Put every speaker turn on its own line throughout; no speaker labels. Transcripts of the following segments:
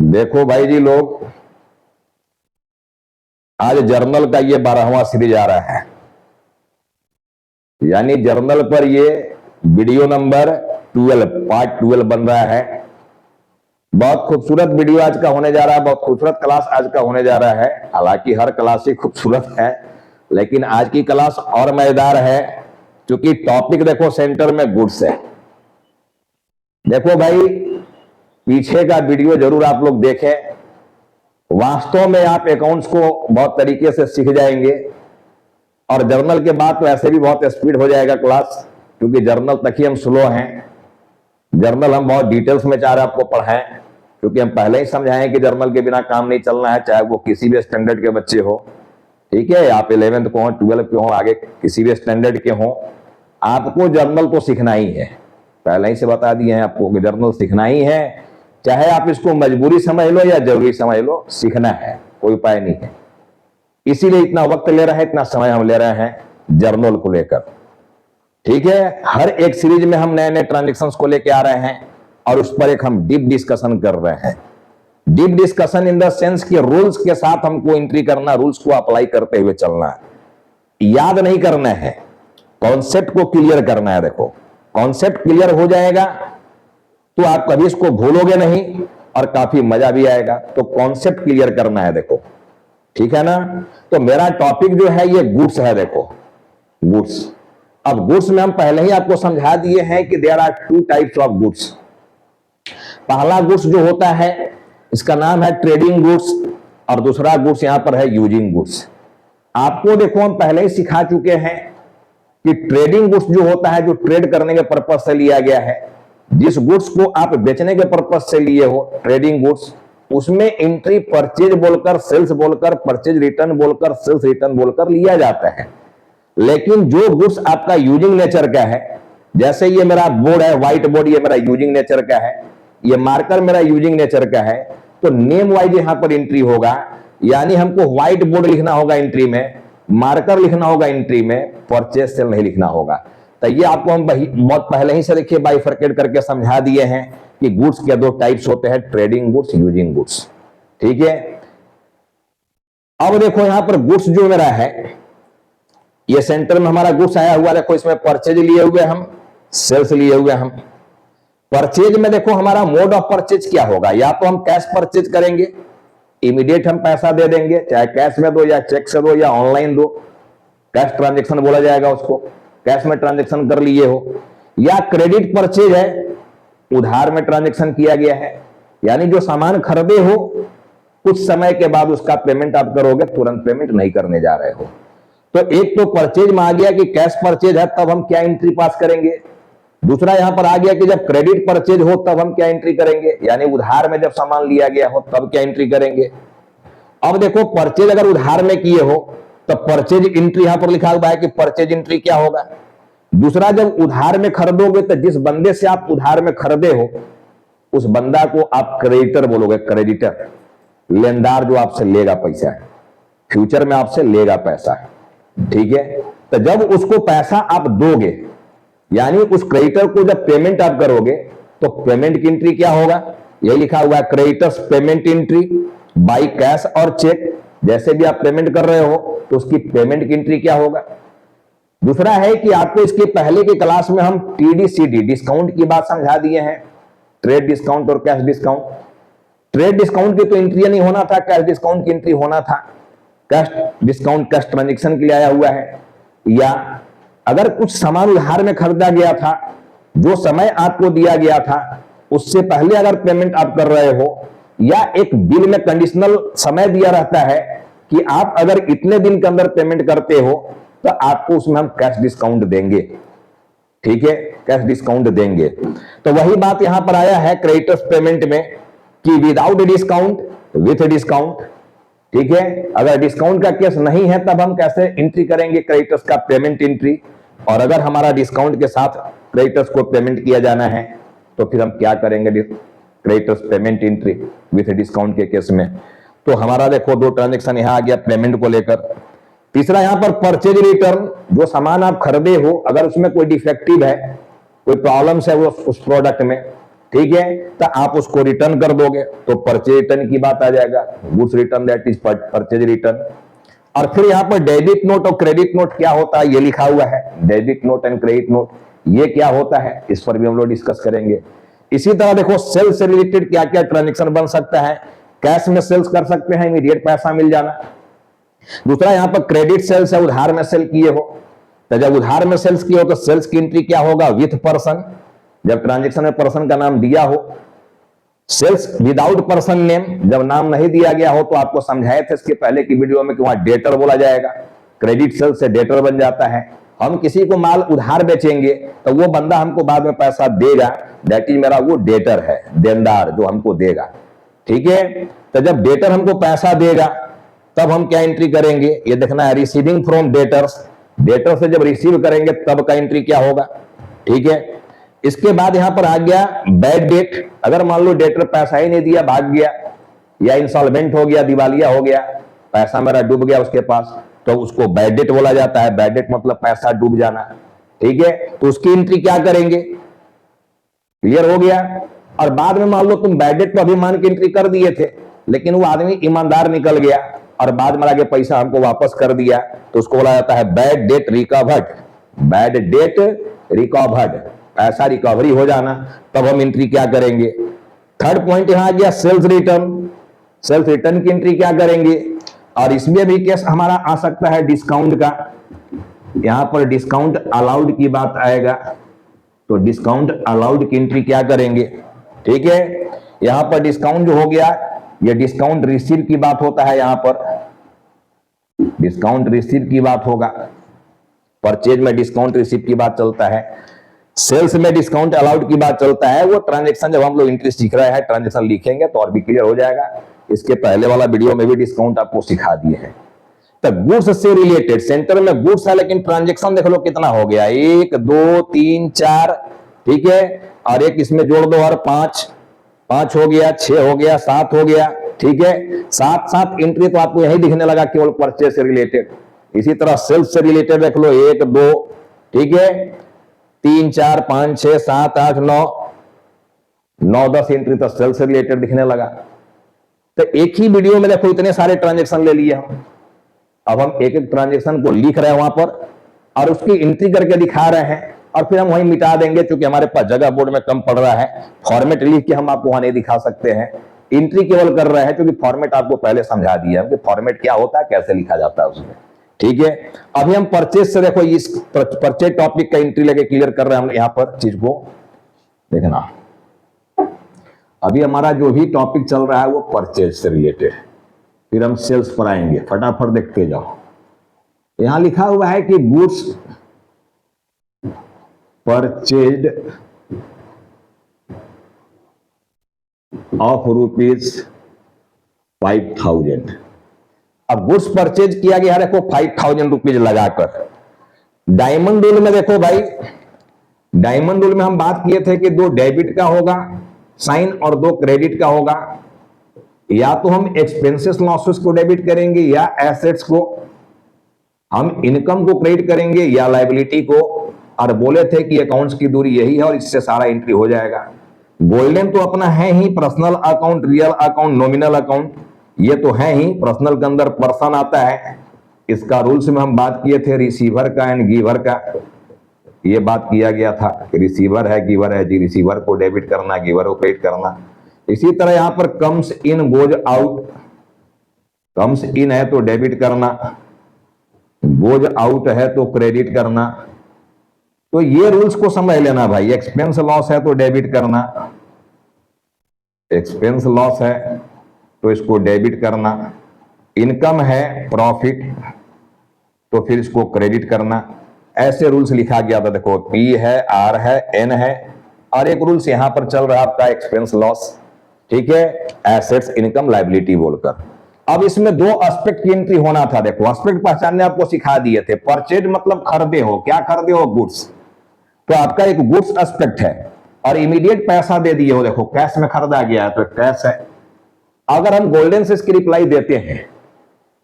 देखो भाई जी लोग, आज जर्नल का ये 12वां सीरीज आ रहा है। यानी जर्नल पर ये वीडियो नंबर 12 पार्ट 12 बन रहा है। बहुत खूबसूरत वीडियो आज का होने जा रहा है, बहुत खूबसूरत क्लास आज का होने जा रहा है। हालांकि हर क्लास ही खूबसूरत है, लेकिन आज की क्लास और मजेदार है क्योंकि टॉपिक देखो सेंटर में गुड्स है। देखो भाई, पीछे का वीडियो जरूर आप लोग देखें। वास्तव में आप अकाउंट्स को बहुत तरीके से सीख जाएंगे और जर्नल के बाद तो ऐसे भी बहुत स्पीड हो जाएगा क्लास, क्योंकि जर्नल तक ही हम स्लो हैं। जर्नल हम बहुत डिटेल्स में चाह रहे आपको पढ़ाएं, क्योंकि हम पहले ही समझाएं कि जर्नल के बिना काम नहीं चलना है, चाहे वो किसी भी स्टैंडर्ड के बच्चे हो। ठीक है, आप 11th को हो, 12th के हो, आगे किसी भी स्टैंडर्ड के हो, आपको जर्नल तो सीखना ही है। पहले ही से बता दिए हैं आपको कि जर्नल सीखना ही है, चाहे आप इसको मजबूरी समझ लो या जरूरी समझ लो, सीखना है, कोई उपाय नहीं है। इसीलिए इतना वक्त ले रहे हैं, इतना समय हम ले रहे हैं जर्नल को लेकर। ठीक है, हर एक सीरीज में हम नए नए ट्रांजेक्शंस को लेकर आ रहे हैं और उस पर एक हम डीप डिस्कशन कर रहे हैं। Deep discussion in the sense कि रूल्स के साथ हमको एंट्री करना, रूल्स को अप्लाई करते हुए चलना है। याद नहीं करना है, कॉन्सेप्ट को क्लियर करना है। देखो, कॉन्सेप्ट क्लियर हो जाएगा तो आप कभी इसको भूलोगे नहीं और काफी मजा भी आएगा। तो कॉन्सेप्ट क्लियर करना है, देखो, ठीक है ना। तो मेरा टॉपिक जो है ये गुड्स है। देखो, गुड्स। अब गुड्स में हम पहले ही आपको समझा दिए हैं कि there are 2 types of goods. पहला गुड्स जो होता है इसका नाम है ट्रेडिंग गुड्स और दूसरा गुड्स यहां पर है यूजिंग गुड्स। आपको देखो हम पहले ही सिखा चुके हैं कि ट्रेडिंग गुड्स जो होता है, जो ट्रेड करने के पर्पज से लिया गया है, जिस गुड्स को आप बेचने के पर्पज से लिए हो, ट्रेडिंग गुड्स, उसमें एंट्री परचेज बोलकर, सेल्स बोलकर, परचेज रिटर्न बोलकर, सेल्स रिटर्न बोलकर लिया जाता है। लेकिन जो गुड्स आपका यूजिंग नेचर का है, जैसे ये मेरा बोर्ड है, व्हाइट बोर्ड, ये मेरा यूजिंग नेचर का है, ये मार्कर मेरा यूजिंग नेचर का है, तो नेम वाइज यहां पर एंट्री होगा। यानी हमको व्हाइट बोर्ड लिखना होगा एंट्री में, मार्कर लिखना होगा एंट्री में, परचेज सेल नहीं लिखना होगा। तो ये आपको हम बहुत पहले ही से देखिए बाइफरकेट करके समझा दिए हैं कि गुड्स के 2 टाइप्स होते हैं, ट्रेडिंग गुड्स, यूजिंग गुड्स। ठीक है, अब देखो यहां पर गुड्स जो मेरा है, ये सेंटर में हमारा गुड्स आया हुआ। देखो, इसमें परचेज लिए हुए हम, सेल्स लिए हुए हम। परचेज में देखो हमारा मोड ऑफ परचेज क्या होगा, या तो हम कैश परचेज करेंगे, इमीडिएट हम पैसा दे देंगे, चाहे कैश में दो या चेक से दो या ऑनलाइन दो, कैश ट्रांजेक्शन बोला जाएगा उसको, कैश में ट्रांजेक्शन कर लिए हो। या क्रेडिट परचेज है, उधार में ट्रांजेक्शन किया गया है, यानी जो सामान खरीदे हो कुछ समय के बाद उसका पेमेंट आप करोगे, तुरंत पेमेंट नहीं करने जा रहे हो। तो एक तो परचेज में आ गया कि कैश परचेज है, तब हम क्या एंट्री पास करेंगे। दूसरा यहां पर आ गया कि जब क्रेडिट परचेज हो तब हम क्या एंट्री करेंगे, यानी उधार में जब सामान लिया गया हो तब क्या एंट्री करेंगे। अब देखो, परचेज अगर उधार में किए हो तो परचेज एंट्री यहां पर लिखा हुआ है कि परचेज एंट्री क्या होगा। दूसरा, जब उधार में खरीदोगे तो जिस बंदे से आप उधार में खरीदे हो उस बंदा को आप क्रेडिटर बोलोगे, क्रेडिटर, लेनदार जो आपसे लेगा पैसा, फ्यूचर में आपसे लेगा पैसा। ठीक है, तो जब उसको पैसा आप दोगे, यानी उस क्रेडिटर को जब पेमेंट आप करोगे, तो पेमेंट की एंट्री क्या होगा, यही लिखा हुआ है, creditors payment entry by cash और चेक। जैसे भी आप पेमेंट कर रहे हो तो उसकी पेमेंट की एंट्री क्या होगा। दूसरा है कि आपको इसके पहले की क्लास में हम TDCD डिस्काउंट की बात समझा दिए हैं, ट्रेड डिस्काउंट और कैश डिस्काउंट। ट्रेड डिस्काउंट की तो एंट्री नहीं होना था, कैश डिस्काउंट की एंट्री होना था। कैश डिस्काउंट कैश ट्रांजेक्शन के लिए आया हुआ है। या अगर कुछ सामान उधार में खरीदा गया था, जो समय आपको दिया गया था उससे पहले अगर पेमेंट आप कर रहे हो, या एक बिल में कंडीशनल समय दिया रहता है कि आप अगर इतने दिन के अंदर पेमेंट करते हो तो आपको उसमें हम कैश डिस्काउंट देंगे। ठीक है, कैश डिस्काउंट देंगे। तो वही बात यहां पर आया है क्रेडिटर्स पेमेंट में कि विदाउट डिस्काउंट, विथ डिस्काउंट। ठीक है, अगर डिस्काउंट का केस नहीं है तब हम कैसे एंट्री करेंगे क्रेडिटर्स का पेमेंट एंट्री, और अगर हमारा डिस्काउंट के साथ क्रेडिटर्स को पेमेंट किया जाना है तो फिर हम क्या करेंगे, creditors payment entry with discount के केस में। तो हमारा देखो 2 ट्रांजेक्शन यहां आ गया पेमेंट को लेकर। तीसरा यहां पर परचेज रिटर्न, जो सामान आप खरीदे हो अगर उसमें कोई डिफेक्टिव है, कोई प्रॉब्लम्स है वो उस प्रोडक्ट में, ठीक है, तो आप उसको रिटर्न कर दोगे तो परचेज रिटर्न की बात आ जाएगा, goods return that is purchase return. और फिर यहां पर डेबिट नोट और क्रेडिट नोट क्या होता है ये लिखा हुआ है, debit note and credit note ये क्या होता है इस पर भी हम लोग डिस्कस करेंगे। इसी तरह देखो सेल्स से रिलेटेड क्या क्या ट्रांजेक्शन बन सकता है, कैश में सेल्स कर सकते हैं, इमीडिएट पैसा मिल जाना। दूसरा यहां पर क्रेडिट सेल्स है, उधार में सेल किए हो, तो जब उधार में सेल्स किए हो तो सेल्स की एंट्री क्या होगा, विथ पर्सन, जब ट्रांजेक्शन में पर्सन का नाम दिया हो। सेल्स विदाउट पर्सन नेम, जब नाम नहीं दिया गया हो तो आपको समझाए थे इसके पहले की वीडियो में कि वहां डेटर बोला जाएगा, क्रेडिट सेल्स से डेटर बन जाता है। हम किसी को माल उधार बेचेंगे तो वो बंदा हमको बाद में पैसा देगा, दैट इज मेरा वो डेटर है, देनदार जो हमको देगा, ठीक है। तो जब डेटर हमको पैसा देगा तब हम क्या एंट्री करेंगे, ये देखना है, रिसीविंग फ्रॉम डेटर्स, डेटर से जब रिसीव करेंगे तब का एंट्री क्या होगा, ठीक है। इसके बाद यहां पर आ गया बैड डेट, अगर मान लो डेटर पैसा ही नहीं दिया, भाग गया या इंसॉल्वेंट हो गया, दिवालिया हो गया, पैसा मेरा डूब गया उसके पास, तो उसको बैड डेट बोला जाता है। बैड डेट मतलब पैसा डूब जाना, ठीक है। तो उसकी एंट्री क्या करेंगे, क्लियर हो गया। और बाद में मान लो तुम बैड डेट पर अभिमान की एंट्री कर दिए थे, लेकिन वो आदमी ईमानदार निकल गया और बाद में आगे पैसा हमको वापस कर दिया, तो उसको बोला जाता है bad debt recovered, bad debt recovered, पैसा रिकवरी हो जाना, तब हम एंट्री क्या करेंगे। थर्ड पॉइंट यहां आ गया सेल्स रिटर्न, सेल्स रिटर्न की एंट्री क्या करेंगे। और इसमें भी केस हमारा आ सकता है डिस्काउंट का, यहां पर डिस्काउंट अलाउड की बात आएगा, तो डिस्काउंट अलाउड की एंट्री क्या करेंगे, ठीक है। यहां पर डिस्काउंट जो हो गया ये डिस्काउंट रिसीव की बात होता है, यहां पर डिस्काउंट रिसीव की बात होगा, परचेज में डिस्काउंट रिसीव की बात चलता है, सेल्स में डिस्काउंट अलाउड की बात चलता है। वो ट्रांजैक्शन जब हम लोग इंट्रेस्ट सीख रहे हैं, ट्रांजैक्शन लिखेंगे तो और भी क्लियर हो जाएगा। इसके पहले वाला वीडियो में भी डिस्काउंट आपको सिखा दिए हैं। तो गुड्स से रिलेटेड सेंटर में गुड्स है, लेकिन ट्रांजैक्शन देख लो कितना हो गया, 1 2 3 4, ठीक है। और एक इसमें जोड़ दो और 5 5 हो गया, 6 हो गया, 7 हो गया, ठीक है। 7 एंट्री तो आपको यही दिखने लगा केवल परचेज से रिलेटेड। इसी तरह सेल्स से रिलेटेड देख लो 1 2, ठीक है, 3 4 5 6 7 8 9 10 एंट्री तो सेल्स से रिलेटेड दिखने लगा। तो एक ही वीडियो में देखो इतने सारे ट्रांजैक्शन ले लिए हम। अब हम एक एक ट्रांजैक्शन को लिख रहे हैं वहां पर और उसकी एंट्री करके दिखा रहे हैं, और फिर हम वहीं मिटा देंगे क्योंकि हमारे पास जगह बोर्ड में कम पड़ रहा है। फॉर्मेट लिख के हम आपको वहां नहीं दिखा सकते हैं, एंट्री केवल कर रहे हैं क्योंकि फॉर्मेट आपको पहले समझा दिया कि फॉर्मेट क्या होता है, कैसे लिखा जाता है उसमें, ठीक है। अभी हम परचेज से देखो इस परचेज टॉपिक का एंट्री लेके क्लियर कर रहे हैं हम यहां पर चीज को देखना। अभी हमारा जो भी टॉपिक चल रहा है वो परचेज से रिलेटेड, फिर हम सेल्स पर आएंगे, फटाफट देखते जाओ। यहां लिखा हुआ है कि गुड्स परचेज ऑफ ₹5,000। अब गुड्स परचेज किया गया देखो 5,000 रुपीज लगाकर। डायमंड रूल में देखो भाई, डायमंड रूल में हम बात किए थे कि 2 डेबिट का होगा साइन और 2 क्रेडिट का होगा। या तो हम एक्सपेंसेस लॉसेस को डेबिट करेंगे या एसेट्स को, हम इनकम को क्रेडिट करेंगे या लायबिलिटी को। और बोले थे कि अकाउंट्स की दूरी यही है और इससे सारा एंट्री हो जाएगा। गोल्डन तो अपना है ही, personal account, real account, nominal account, ये तो है ही। पर्सनल के अंदर पर्सन आता है, इसका रूल्स में हम बात किए थे रिसीवर का एंड गिवर का, ये बात किया गया था। रिसीवर है, गिवर है, जी रिसीवर को डेबिट करना, गिवर को क्रेडिट करना। इसी तरह यहां पर comes in goes out, comes in है तो डेबिट करना, गोज आउट है तो क्रेडिट करना। तो ये रूल्स को समझ लेना भाई। एक्सपेंस लॉस है तो डेबिट करना, एक्सपेंस लॉस है तो इसको डेबिट करना। इनकम है प्रॉफिट तो फिर इसको क्रेडिट करना। ऐसे रूल्स लिखा गया था। देखो पी है, आर है, एन है, और एक रूल्स यहां पर चल रहा है आपका एक्सपेंस लॉस, ठीक है, एसेट्स, इनकम, लायबिलिटी बोलकर। अब इसमें 2 एस्पेक्ट की एंट्री होना था। देखो एस्पेक्ट पहचानने आपको सिखा दिए थे। परचेज मतलब खरीदे हो, क्या खरीदे हो, गुड्स, तो आपका एक गुड्स एस्पेक्ट है। और इमीडिएट पैसा दे दिए हो, देखो कैश में खरीदा गया है तो कैश है। अगर हम गोल्डन से इसकी रिप्लाई देते हैं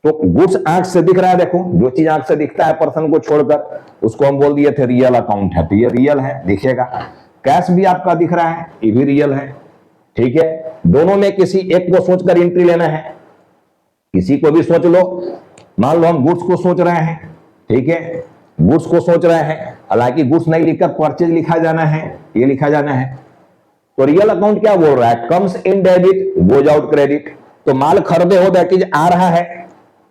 तो गुड्स आंख से दिख रहा है, देखो जो चीज आंख से दिखता है पर्सन को छोड़कर, उसको हम बोल दिए थे रियल अकाउंट है, तो ये रियल है, दिखेगा। कैश भी आपका दिख रहा है, ये भी रियल है। ठीक है, दोनों में किसी एक को सोचकर एंट्री लेना है, किसी को भी सोच लो। मान लो हम गुड्स को सोच रहे हैं, ठीक है, गुड्स को सोच रहे हैं, हालांकि गुड्स नहीं लिखकर परचेज लिखा जाना है, ये लिखा जाना है। तो रियल अकाउंट क्या बोल रहा है, comes in debit goes out credit. तो माल खरीदे हो दैट इज आ रहा है,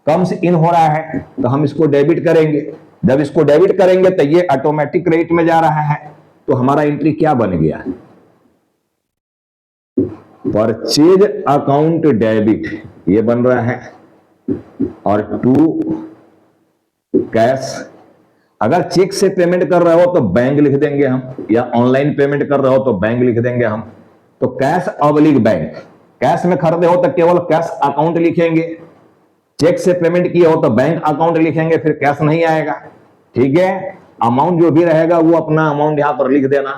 कम्स इन हो रहा है, तो हम इसको डेबिट करेंगे। जब इसको डेबिट करेंगे तो ये ऑटोमेटिक क्रेडिट में जा रहा है, तो हमारा एंट्री क्या बन गया, परचेज अकाउंट डेबिट, ये बन रहा है। और टू कैश, अगर चेक से पेमेंट कर रहे हो तो बैंक लिख देंगे हम, या ऑनलाइन पेमेंट कर रहे हो तो बैंक लिख देंगे हम। तो कैश ऑब्लिक बैंक, कैश में खरीदे हो तो केवल कैश अकाउंट लिखेंगे, चेक से पेमेंट किए हो तो बैंक अकाउंट लिखेंगे, फिर कैश नहीं आएगा। ठीक है, अमाउंट जो भी रहेगा वो अपना अमाउंट यहां पर लिख देना।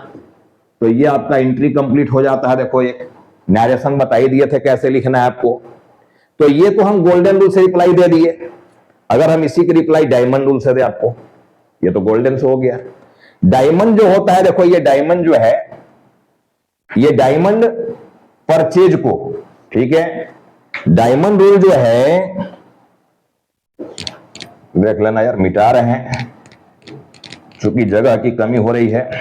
तो ये आपका एंट्री कंप्लीट हो जाता है। देखो एक नरेशन बता ही दिए थे कैसे लिखना है आपको। तो ये तो हम गोल्डन रूल से रिप्लाई दे दिए। अगर हम इसी की रिप्लाई डायमंड रूल से दे आपको, ये तो गोल्डन से हो गया। डायमंड जो होता है, देखो ये डायमंड जो है, ये डायमंड परचेज को, ठीक है, डायमंड रूल जो है, देख लेना यार, मिटा रहे हैं चूंकि जगह की कमी हो रही है।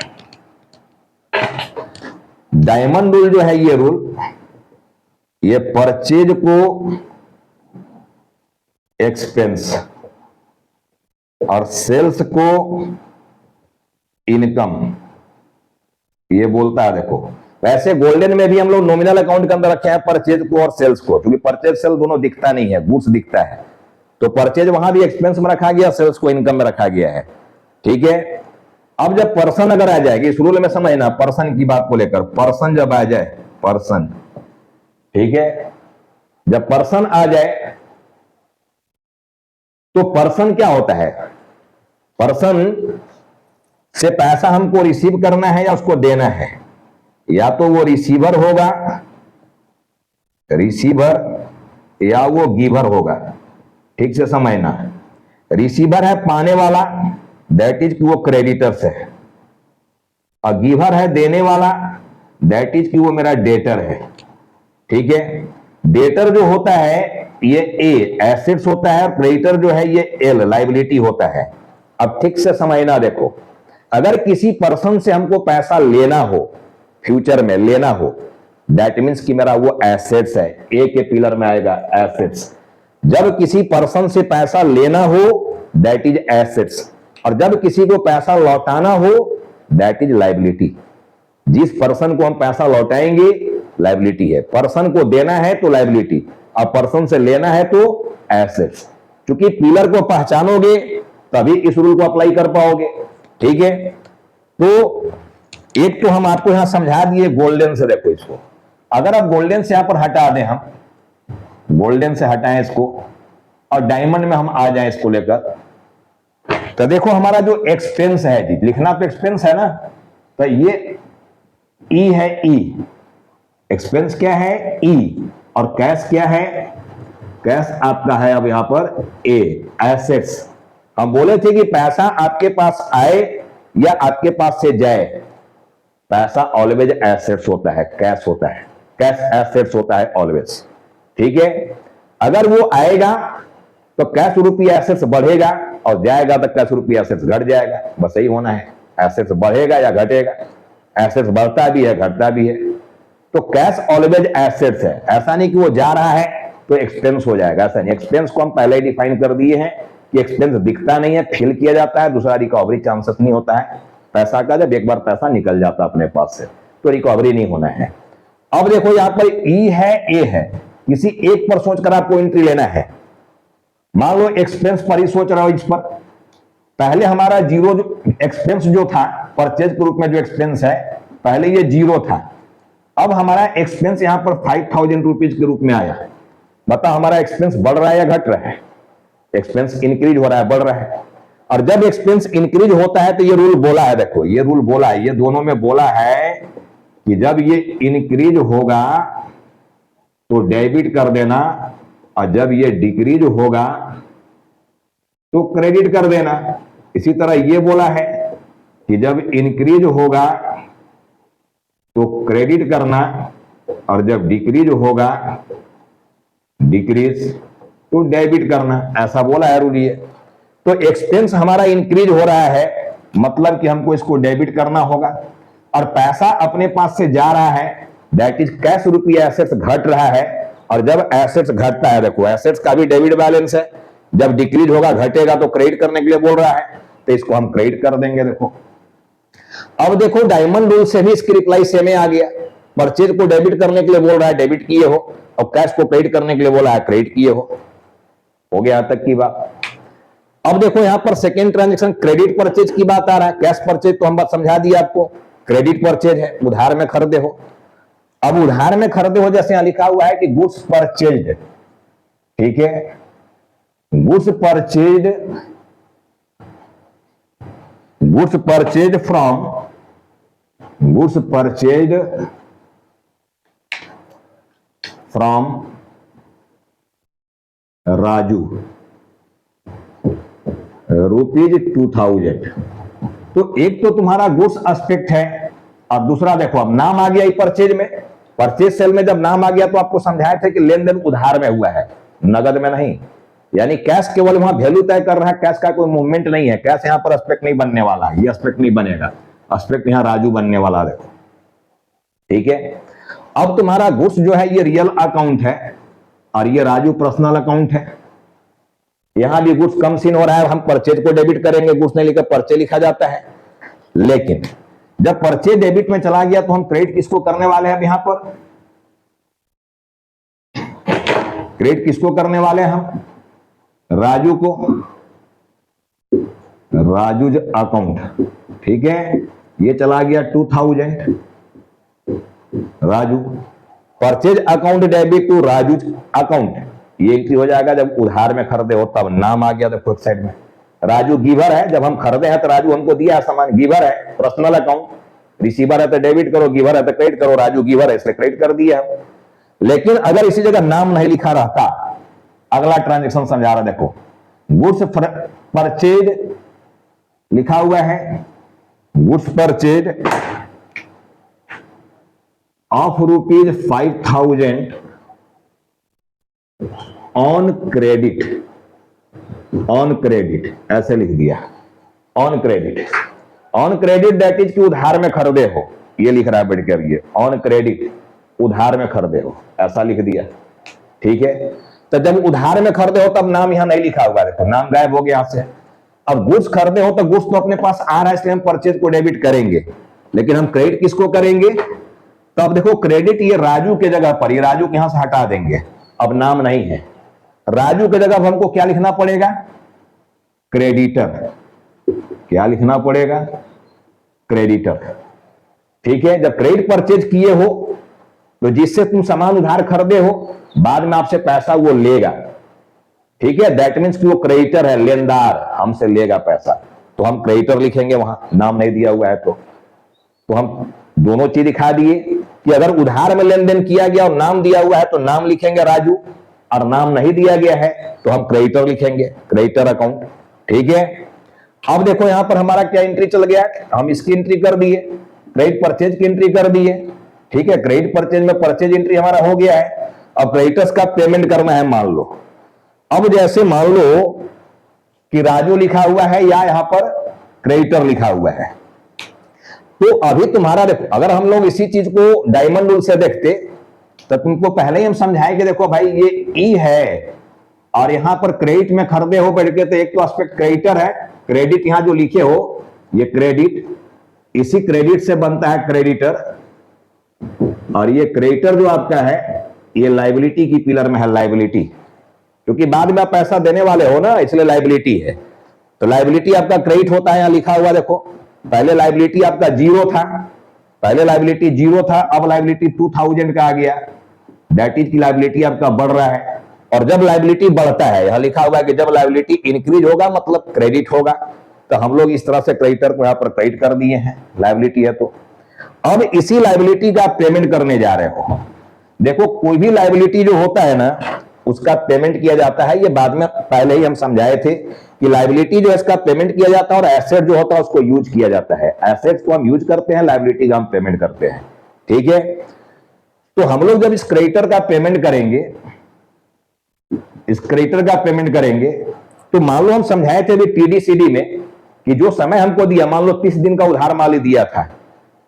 डायमंड रूल जो है, ये रूल, ये परचेज को एक्सपेंस और सेल्स को इनकम, ये बोलता है। देखो वैसे गोल्डन में भी हम लोग नॉमिनल अकाउंट के अंदर रखे हैं परचेज को और सेल्स को, क्योंकि परचेज सेल दोनों दिखता नहीं है, गुड्स दिखता है। तो परचेज वहां भी एक्सपेंस में रखा गया, सेल्स को इनकम में रखा गया है। ठीक है, अब जब पर्सन अगर आ जाएगी इस रूल में, समझना पर्सन की बात को लेकर, पर्सन जब आ जाए, पर्सन, ठीक है, जब पर्सन आ जाए तो पर्सन क्या होता है, पर्सन से पैसा हमको रिसीव करना है या उसको देना है, या तो वो रिसीवर होगा, रिसीवर, या वो गिवर होगा। ठीक से समझना, रिसीवर है पाने वाला, दैट इज कि वो क्रेडिटर्स है, और गिवर है देने वाला, दैट इज कि वो मेरा डेटर है। ठीक है, डेटर जो होता है ये ए एसेट्स होता है, और क्रेडिटर जो है ये एल लाइबिलिटी होता है। अब ठीक से समझना, देखो अगर किसी पर्सन से हमको पैसा लेना हो, फ्यूचर में लेना हो, दैट मीन्स कि मेरा वो एसेट्स है, ए के पिलर में आएगा एसेट्स। जब किसी पर्सन से पैसा लेना हो दैट इज एसेट्स, और जब किसी को पैसा लौटाना हो दैट इज लाइबिलिटी। जिस पर्सन को हम पैसा लौटाएंगे लाइबिलिटी है, पर्सन को देना है तो लाइबिलिटी, और पर्सन से लेना है तो एसेट्स। क्योंकि पिलर को पहचानोगे तभी इस रूल को अप्लाई कर पाओगे। ठीक है, तो एक तो हम आपको यहां समझा दिए गोल्डन से। देखो इसको अगर आप गोल्डन से यहां पर हटा दें, हम गोल्डन से हटाएं इसको और डायमंड में हम आ जाएं इसको लेकर, तो देखो हमारा जो एक्सपेंस है जी, लिखना तो एक्सपेंस है ना, तो ये ई है, ई एक्सपेंस क्या है, ई, और कैश क्या है, कैश आपका है अब यहां पर ए एसेट्स। हम बोले थे कि पैसा आपके पास आए या आपके पास से जाए, पैसा ऑलवेज एसेट्स होता है, कैश होता है, कैश एसेट्स होता है ऑलवेज। ठीक है, अगर वो आएगा तो कैश रुपी एसेट्स बढ़ेगा, और जाएगा तो कैश रुपी एसेट्स घट जाएगा। बस यही होना है, एसेट्स बढ़ेगा या घटेगा, एसेट्स बढ़ता भी है घटता भी है। तो कैश ऑलवेज एसेट्स है, ऐसा नहीं कि वो जा रहा है तो एक्सपेंस हो जाएगा, ऐसा नहीं। एक्सपेंस को हम पहले ही डिफाइन कर दिए हैं कि एक्सपेंस दिखता नहीं है, फिल किया जाता है, दूसरा रिकवरी चांसेस नहीं होता है पैसा का। जब एक बार पैसा निकल जाता है अपने पास से तो रिकवरी नहीं होना है। अब देखो यहां पर ई है, ए है, किसी एक पर सोचकर आपको एंट्री लेना है। मान लो एक्सपेंस पर ही सोच रहा हो, इस पर पहले हमारा जीरो एक्सपेंस जो था परचेज के रूप में, जो एक्सपेंस है पहले ये जीरो था, अब हमारा एक्सपेंस यहां पर 5000 रुपीज के रूप में आया। बताओ हमारा एक्सपेंस बढ़ रहा है या घट रहा है, एक्सपेंस इंक्रीज हो रहा है, बढ़ रहा है। और जब एक्सपेंस इंक्रीज होता है तो ये रूल बोला है, देखो ये रूल बोला है, ये दोनों में बोला है कि जब ये इंक्रीज होगा तो डेबिट कर देना, और जब ये डिक्रीज होगा तो क्रेडिट कर देना। इसी तरह ये बोला है कि जब इंक्रीज होगा तो क्रेडिट करना, और जब डिक्रीज होगा, डिक्रीज, तो डेबिट करना, ऐसा बोला है रूल ये। तो एक्सपेंस हमारा इंक्रीज हो रहा है, मतलब कि हमको इसको डेबिट करना होगा, और पैसा अपने पास से जा रहा है, दैट इज कैश रुपया, एसेट्स घट रहा है। और जब एसेट्स घटता है, देखो एसेट्स का भी डेबिट बैलेंस है, जब डिक्रीज होगा, घटेगा, तो क्रेडिट करने के लिए बोल रहा है, तो इसको हम क्रेडिट कर देंगे। देखो अब देखो डायमंड रूल से भी इसकी रिप्लाई सेम आ गया। परचेज को डेबिट करने के लिए बोल रहा है, डेबिट किए हो, और कैश को क्रेडिट करने के लिए बोला है, क्रेडिट किए हो गया तक की बात। अब देखो यहां पर सेकेंड ट्रांजेक्शन क्रेडिट परचेज की बात आ रहा है। कैश परचेज तो हम बात समझा दिया आपको, क्रेडिट परचेज है, उधार में खरीदे हो। अब उधार में खरीदे हो, जैसे यहां लिखा हुआ है कि गुड्स परचेज, ठीक है, गुड्स परचेज फ्रॉम राजू ₹2000। तो एक तो तुम्हारा गुड्स एस्पेक्ट है, और दूसरा देखो अब नाम आ गया परचेज में। परचेज सेल में जब नाम आ गया तो आपको समझाए थे कि लेन देन उधार में हुआ है, नगद में नहीं। यानी कैश केवल वहां वैल्यू तय कर रहा है, कैश का कोई मूवमेंट नहीं है। कैश यहां पर एस्पेक्ट नहीं बनने वाला है, ये एस्पेक्ट नहीं बनेगा, एस्पेक्ट यहां राजू बनने वाला। देखो ठीक है। अब तुम्हारा गुड्स जो है ये रियल अकाउंट है, और ये राजू पर्सनल अकाउंट है। यहां भी गुड्स कम सीन हो रहा है, हम परचेज को डेबिट करेंगे, गुड्स नहीं लिखकर परचेज लिखा जाता है। लेकिन जब परचेज डेबिट में चला गया तो हम क्रेडिट किसको करने वाले हैं? अब यहां पर क्रेडिट किसको करने वाले हैं हम? राजू को, राजूज अकाउंट, ठीक है। ये चला गया 2000 Raju, purchase account debit to Raju's account, ये एंट्री हो जाएगा जब उधार में खरीदे हो, तब नाम आ गया। देखो एक साइड में राजू गिवर है, जब हम खरीदे हैं तो राजू हमको दिया है सामान, गिवर है, पर्सनल अकाउंट। रिसीवर है तो डेबिट करो, गिवर है तो क्रेडिट करो, राजू गिवर है इसलिए क्रेडिट कर दिया। लेकिन अगर इसी जगह नाम नहीं लिखा रहता, अगला ट्रांजेक्शन समझा रहा, देखो गुड्स परचेज लिखा हुआ है, goods purchase of ₹5000 on credit, on credit ऐसे लिख दिया, on credit, on credit that is कि उधार में खरीदे हो, ये लिख रहा है बढ़कर, ये ऑन क्रेडिट उधार में खरीदे हो, ऐसा लिख दिया, ठीक है। तो जब उधार में खरीदे हो तब नाम यहां नहीं लिखा हुआ, देखो नाम गायब हो गया यहां से। अब गुड्स खरीदे हो तो गुड्स तो अपने पास आ रहा है, इसलिए हम परचेज को डेबिट करेंगे, लेकिन हम क्रेडिट किसको करेंगे? तो अब देखो क्रेडिट ये राजू के जगह पर, ये राजू के यहां से हटा देंगे, अब नाम नहीं है। राजू के जगह हमको क्या लिखना पड़ेगा? क्रेडिटर। क्या लिखना पड़ेगा? क्रेडिटर, ठीक है। जब क्रेडिट परचेज किए हो तो जिससे तुम सामान उधार खरीदे हो, बाद में आपसे पैसा वो लेगा, ठीक है। दैट मीन्स कि वो क्रेडिटर है, लेनदार, हमसे लेगा पैसा, तो हम क्रेडिटर लिखेंगे, वहां नाम नहीं दिया हुआ है। तो हम दोनों चीज दिखा दिए कि अगर उधार में लेन देन किया गया और नाम दिया हुआ है तो नाम लिखेंगे राजू, और नाम नहीं दिया गया है तो हम क्रेडिटर लिखेंगे, क्रेडिटर अकाउंट, ठीक है। अब देखो यहां पर हमारा क्या एंट्री चल गया, हम इसकी एंट्री कर दिए, क्रेडिट परचेज की एंट्री कर दिए, ठीक है। क्रेडिट परचेज में परचेज एंट्री हमारा हो गया है। अब क्रेडिटर्स का पेमेंट करना है, मान लो। अब जैसे मान लो कि राजू लिखा हुआ है या यहां पर क्रेडिटर लिखा हुआ है, तो अभी तुम्हारा देखो, अगर हम लोग इसी चीज को डायमंड रूल से देखते तो तुमको पहले ही हम समझाए कि देखो भाई ये ई है, और यहां पर क्रेडिट में खरीदे हो बैठ के, तो एक तो एस्पेक्ट क्रेडिटर है, क्रेडिट यहां जो लिखे हो ये क्रेडिट, इसी क्रेडिट से बनता है क्रेडिटर, और ये क्रेडिटर जो आपका है ये लायबिलिटी की पिलर में है, लायबिलिटी, क्योंकि बाद में आप पैसा देने वाले हो ना, इसलिए लायबिलिटी है। तो लायबिलिटी आपका क्रेडिट होता है, यहां लिखा हुआ देखो, पहले लायबिलिटी आपका जीरो था, पहले लायबिलिटी जीरो था, अब लायबिलिटी 2000 का आ गया, दैट इज की लायबिलिटी आपका बढ़ रहा है। और जब लायबिलिटी बढ़ता है, यहां लिखा हुआ है कि जब लायबिलिटी इंक्रीज होगा मतलब क्रेडिट होगा, तो हम लोग इस तरह से क्रेडिटर को यहां पर क्रेडिट कर दिए हैं, लायबिलिटी है। तो अब इसी लायबिलिटी का पेमेंट करने जा रहे हो। देखो कोई भी लायबिलिटी जो होता है ना, उसका पेमेंट किया जाता है, ये बाद में पहले ही हम समझाए थे कि लायबिलिटी जो है इसका पेमेंट किया जाता है, और एसेट जो होता है उसको यूज किया जाता है। एसेट्स को हम यूज करते हैं, लायबिलिटी का हम पेमेंट करते हैं, ठीक है। तो हम लोग जब इस क्रेडिटर का पेमेंट करेंगे, इस क्रेडिटर का पेमेंट करेंगे, तो मान लो हम समझाए थे अभी TDCD में कि जो समय हमको दिया, मान लो 30 दिन का उधार मान ही दिया था,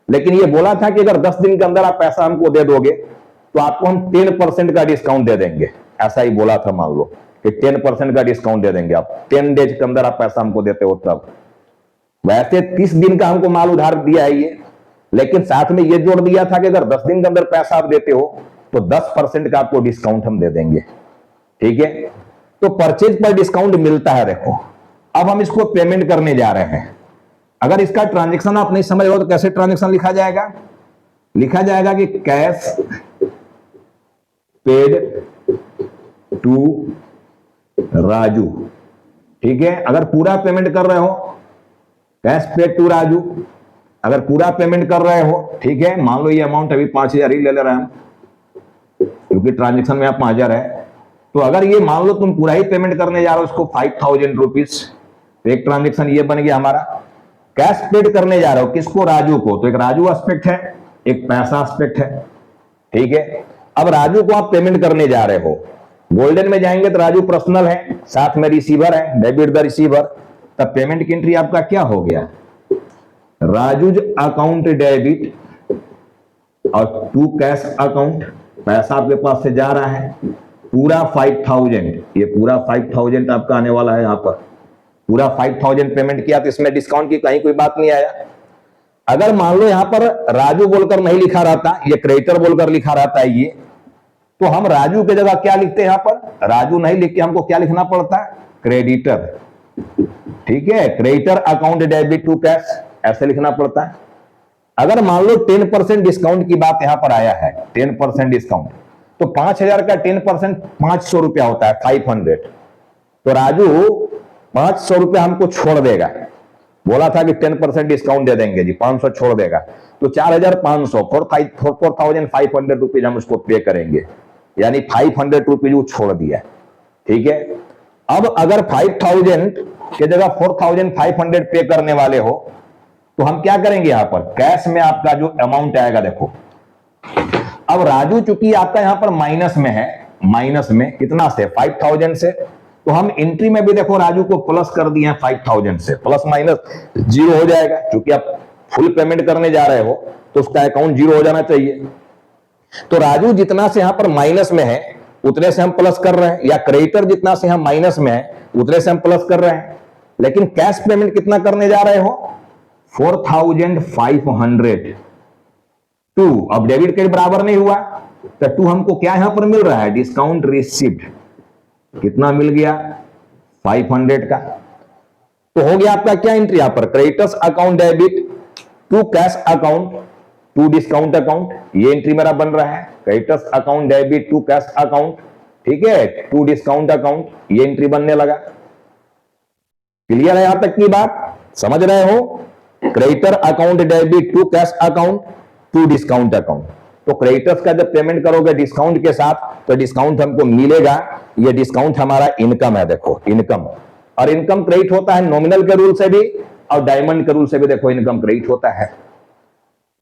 लेकिन ये बोला था कि अगर 10 दिन के अंदर आप पैसा हमको दे दोगे तो आपको हम 10% का डिस्काउंट दे देंगे। ऐसा ही बोला था, मान लो कि 10% का डिस्काउंट दे देंगे, आप 10 डेज के अंदर आप पैसा हमको देते हो तब। वैसे 30 दिन का हमको माल उधार दिया है ये, लेकिन साथ में ये जोड़ दिया था कि अगर 10 दिन के अंदर पैसा आप देते हो तो 10% का आपको डिस्काउंट हम दे देंगे। ठीक है, तो परचेज पर डिस्काउंट मिलता है। देखो अब हम इसको पेमेंट करने जा रहे हैं। अगर इसका ट्रांजैक्शन आप नहीं समझ रहे हो तो कैसे ट्रांजैक्शन लिखा जाएगा? लिखा जाएगा कि कैश पेड टू राजू। ठीक है, अगर पूरा पेमेंट कर रहे हो, कैश पेड टू राजू, अगर पूरा पेमेंट कर रहे हो, ठीक है, मान लो ये अमाउंट अभी 5,000 ही ले रहे हैं क्योंकि ट्रांजेक्शन में आप 5,000 है, तो अगर ये मान लो तुम पूरा ही पेमेंट करने जा रहे हो उसको 5,000 रुपीज, तो एक ट्रांजेक्शन ये बन गया हमारा। कैश पेड करने जा रहे हो किसको? राजू को, तो एक राजू एस्पेक्ट है, एक पैसा एस्पेक्ट है। ठीक है, अब राजू को आप पेमेंट करने जा रहे हो, गोल्डन में जाएंगे तो राजू पर्सनल है, साथ में रिसीवर है, डेबिट द रिसीवर, तब पेमेंट की एंट्री आपका क्या हो गया? राजूज अकाउंट डेबिट और टू कैश अकाउंट, पैसा आपके पास से जा रहा है पूरा 5,000, ये पूरा 5,000 आपका आने वाला है। यहां पर पूरा 5,000 पेमेंट किया तो इसमें डिस्काउंट की कहीं कोई बात नहीं आया। अगर मान लो यहां पर राजू बोलकर नहीं लिखा रहता, ये क्रेडिटर बोलकर लिखा रहता है ये, तो हम राजू की जगह क्या लिखते हैं? यहां पर राजू नहीं लिख के हमको क्या लिखना पड़ता है? क्रेडिटर। ठीक है, creditor account debit to cash, ऐसे लिखना पड़ता है। अगर मान लो 10% डिस्काउंट की बात यहां पर आया है, 10% डिस्काउंट, तो 5,000 का 10% 500 रुपया होता है, 500। तो राजू 500 रुपया हमको छोड़ देगा, बोला था कि 10% डिस्काउंट दे देंगे जी, 500 छोड़ देगा, तो 4,500, 4,500 रुपीज हम उसको पे करेंगे, यानी 500 रुपीज वो छोड़ दिया। ठीक है, अब अगर 5,000 के जगह 4,500 पे करने वाले हो तो हम क्या करेंगे? यहां पर कैश में आपका जो अमाउंट आएगा, देखो अब राजू चूंकि आपका यहां पर माइनस में है, माइनस में कितना से? 5,000 से, तो हम एंट्री में भी देखो राजू को प्लस कर दिए 5,000 से, प्लस माइनस जीरो हो जाएगा, क्योंकि आप फुल पेमेंट करने जा रहे हो तो उसका अकाउंट जीरो हो जाना चाहिए। तो राजू जितना से यहां पर माइनस में है उतने से हम प्लस कर रहे हैं, या क्रेडिटर जितना से हम माइनस में है उतने से हम प्लस कर रहे हैं। लेकिन कैश पेमेंट कितना करने जा रहे हो? 4,500 टू, अब डेबिट क्रेडिट बराबर नहीं हुआ तो टू हमको क्या यहां पर मिल रहा है? Discount received. कितना मिल गया? 500 का। तो हो गया आपका क्या एंट्री यहां पर? Creditors account debit to cash account to discount account, ये एंट्री मेरा बन रहा है। Creditors account debit to cash account, ठीक है, टू डिस्काउंट अकाउंट, ये एंट्री बनने लगा। क्लियर है यहां तक की बात? समझ रहे हो? Creditor account debit to cash account to discount account, तो क्रेडिटर्स का जब पेमेंट करोगे डिस्काउंट के साथ तो डिस्काउंट हमको मिलेगा। ये डिस्काउंट हमारा इनकम है, देखो इनकम, और इनकम क्रेडिट होता है नॉमिनल के रूल से भी और डायमंड के रूल से भी, देखो इनकम क्रेडिट होता है,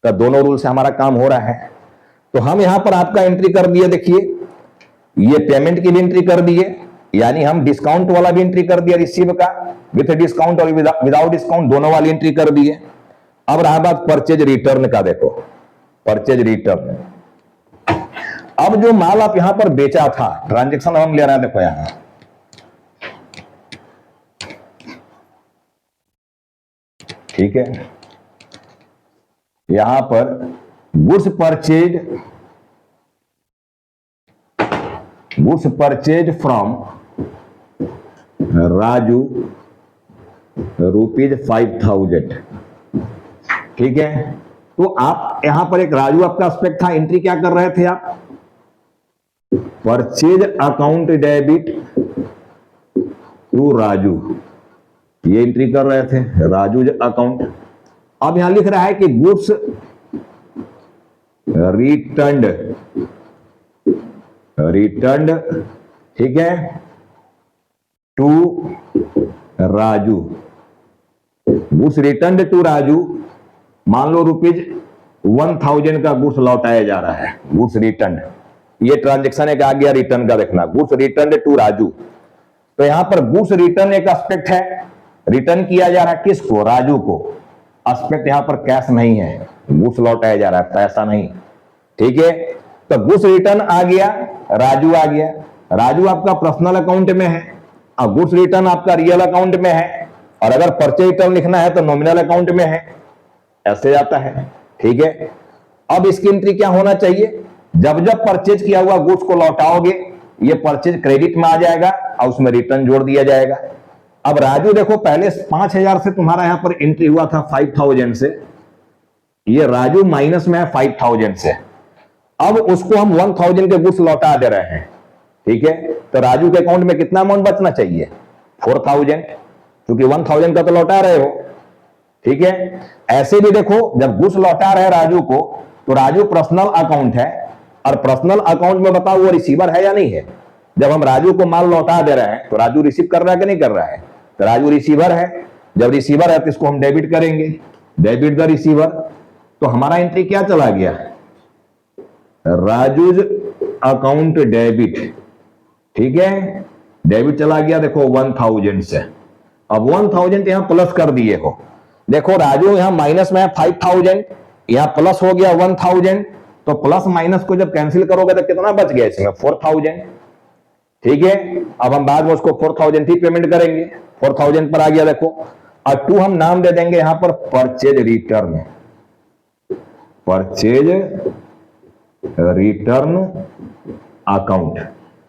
तो दोनों रूल से हमारा काम हो रहा है। तो हम यहां पर आपका एंट्री कर दिए, देखिए ये पेमेंट की भी एंट्री कर दिए, यानी हम डिस्काउंट वाला भी एंट्री कर दिया, रिसीव का विथ डिस्काउंट और विदाउट डिस्काउंट दोनों वाली एंट्री कर दिए। अब रहा बात परचेज रिटर्न का, देखो परचेज रिटर्न। अब जो माल आप यहां पर बेचा था, ट्रांजैक्शन हम ले रहे हैं, देखो यहां ठीक है, यहां पर गुड्स परचेज फ्रॉम राजू ₹5,000। ठीक है, तो आप यहां पर एक राजू आपका एस्पेक्ट था, एंट्री क्या कर रहे थे आप? Purchase account debit to Raju, ये एंट्री कर रहे थे, राजू अकाउंट। अब यहां लिख रहा है कि गुड्स रिटर्न्ड, ठीक है, to Raju, goods returned to Raju, मान लो 1000 का गुड्स लौटाया जा रहा है, गुड्स रिटर्न। ये ट्रांजेक्शन एक आ गया रिटर्न का, देखना गुड्स रिटर्न टू राजू। तो यहां पर गुड्स रिटर्न एक एस्पेक्ट है, रिटर्न किया जा रहा है किसको, राजू को। एस्पेक्ट यहां पर कैश नहीं है, गुड्स लौटाया जा रहा है, पैसा नहीं, ठीक है। तो गुड्स रिटर्न आ गया, राजू आ गया। राजू आपका पर्सनल अकाउंट में है और गुड्स रिटर्न आपका रियल अकाउंट में है, और अगर परचेज रिटर्न लिखना है तो नॉमिनल अकाउंट में है, ऐसे जाता है, ठीक है। अब इसकी एंट्री क्या होना चाहिए, जब जब परचेज किया हुआ गुड्स को लौटाओगे ये परचेज क्रेडिट में आ जाएगा और उसमें रिटर्न जोड़ दिया जाएगा। अब राजू देखो पहले 5000 से तुम्हारा यहां पर एंट्री हुआ था 5000 से, ये राजू माइनस में है 5000 से। अब उसको हम 1000 के गुड्स लौटा दे रहे हैं, ठीक है। तो राजू के अकाउंट में कितना अमाउंट बचना चाहिए, 4000, क्योंकि 1000 का तो लौटा रहे हो, ठीक है। ऐसे भी देखो जब गुड्स लौटा रहे राजू को तो राजू पर्सनल अकाउंट है, और पर्सनल अकाउंट में बताओ वो रिसीवर है या नहीं है। जब हम राजू को माल लौटा दे रहे हैं तो राजू रिसीव कर रहा है कि नहीं कर रहा है, तो राजू रिसीवर है। जब रिसीवर है तो इसको हम डेबिट करेंगे, डेबिट द रिसीवर। तो हमारा एंट्री क्या चला गया, राजूज अकाउंट डेबिट, ठीक है, डेबिट चला गया देखो 1000 से। अब 1000 यहां प्लस कर दिए हो, देखो राजू यहां माइनस में है 5000, यहां प्लस हो गया 1000, तो प्लस माइनस को जब कैंसिल करोगे तो कितना बच गया इसमें, 4000, ठीक है। अब हम बाद में उसको 4000 ही पेमेंट करेंगे, 4000 पर आ गया देखो। और 2 हम नाम दे देंगे यहां पर purchase return, purchase return account,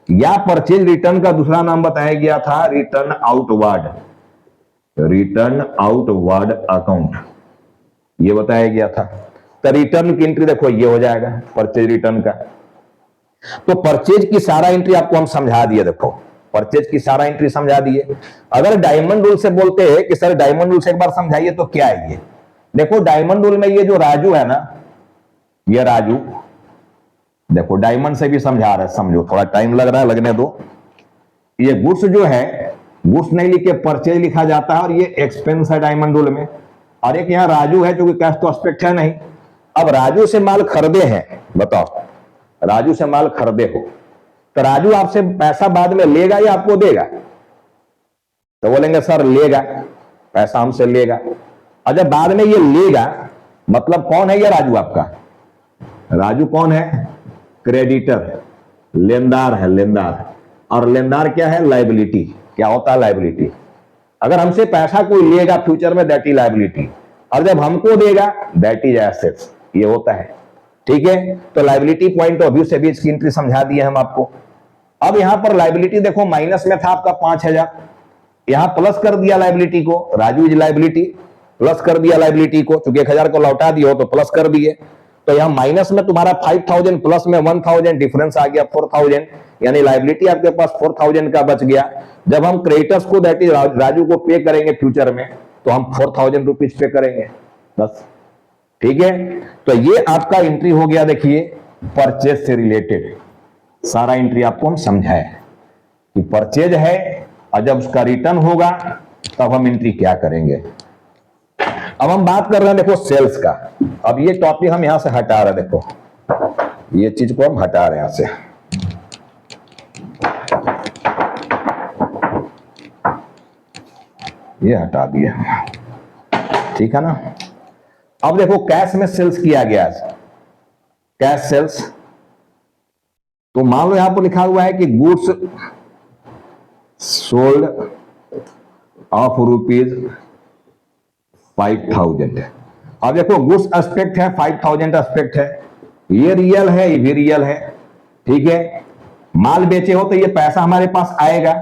या परचेज रिटर्न का दूसरा नाम बताया गया था return outward, return outward account, ये बताया गया था। तो रिटर्न की एंट्री देखो ये हो जाएगा परचेज रिटर्न का। तो परचेज की सारा एंट्री आपको हम समझा दिए, देखो परचेज की सारा एंट्री समझा दिए। अगर डायमंड रूल से बोलते हैं कि सर डायमंड रूल से एक बार समझाइए तो क्या है ये, देखो डायमंड रूल में ये जो राजू है ना, ये राजू, देखो डायमंड से भी समझा रहे, समझो थोड़ा टाइम लग रहा है, लगने दो। ये गुड्स जो है, गुड्स नहीं लिख के परचेज लिखा जाता है और ये एक्सपेंस है डायमंड रूल में। और एक यहाँ राजू है जो कि कैश तो एस्पेक्ट है नहीं। अब राजू से माल खरीदे हैं, बताओ राजू से माल खरीदे हो तो राजू आपसे पैसा बाद में लेगा या आपको देगा, तो बोलेंगे सर लेगा, पैसा हमसे लेगा। और जब बाद में ये लेगा मतलब कौन है ये राजू आपका, राजू कौन है, क्रेडिटर, लेनदार है, लेनदार। और लेनदार क्या है, लायबिलिटी। क्या होता है लायबिलिटी, अगर हमसे पैसा कोई लेगा फ्यूचर में दैट इज लायबिलिटी, और जब हमको देगा दैट इज एसेट्स, ये होता है, ठीक है। तो लायबिलिटी पॉइंट ऑफ व्यू से भी इसकी एंट्री समझा दी है हम आपको। अब यहां पर लायबिलिटी देखो माइनस में था आपका 5000, यहां प्लस कर दिया लायबिलिटी को, राजू इज लायबिलिटी, प्लस कर दिया लायबिलिटी को, चूंकि 1000 को लौटा दिया हो तो प्लस कर दिए। तो यहां माइनस में तुम्हारा 5000 प्लस में 1000, डिफरेंस आ गया 4000, यानी लायबिलिटी आपके पास 4000 का बच गया। जब हम क्रेडिटर्स को दैट इज राजू को पे करेंगे फ्यूचर में तो हम 4000 रुपीज पे करेंगे बस, ठीक है। तो ये आपका एंट्री हो गया, देखिए परचेज से रिलेटेड सारा एंट्री आपको हम समझाए कि परचेज है और जब उसका रिटर्न होगा तब हम एंट्री क्या करेंगे। अब हम बात कर रहे हैं देखो सेल्स का। अब ये टॉपिक हम यहां से हटा रहे हैं, देखो ये चीज को हम हटा रहे हैं यहां से, ये हटा दिया, ठीक है ना। अब देखो कैश में सेल्स किया गया, कैश सेल्स। तो मान लो यहां पर लिखा हुआ है कि गुड्स सोल्ड ऑफ रुपीज 5000। अब देखो गुड्स एस्पेक्ट है, 5000 एस्पेक्ट है, ये रियल है, ये भी रियल है, ठीक है। माल बेचे हो तो ये पैसा हमारे पास आएगा।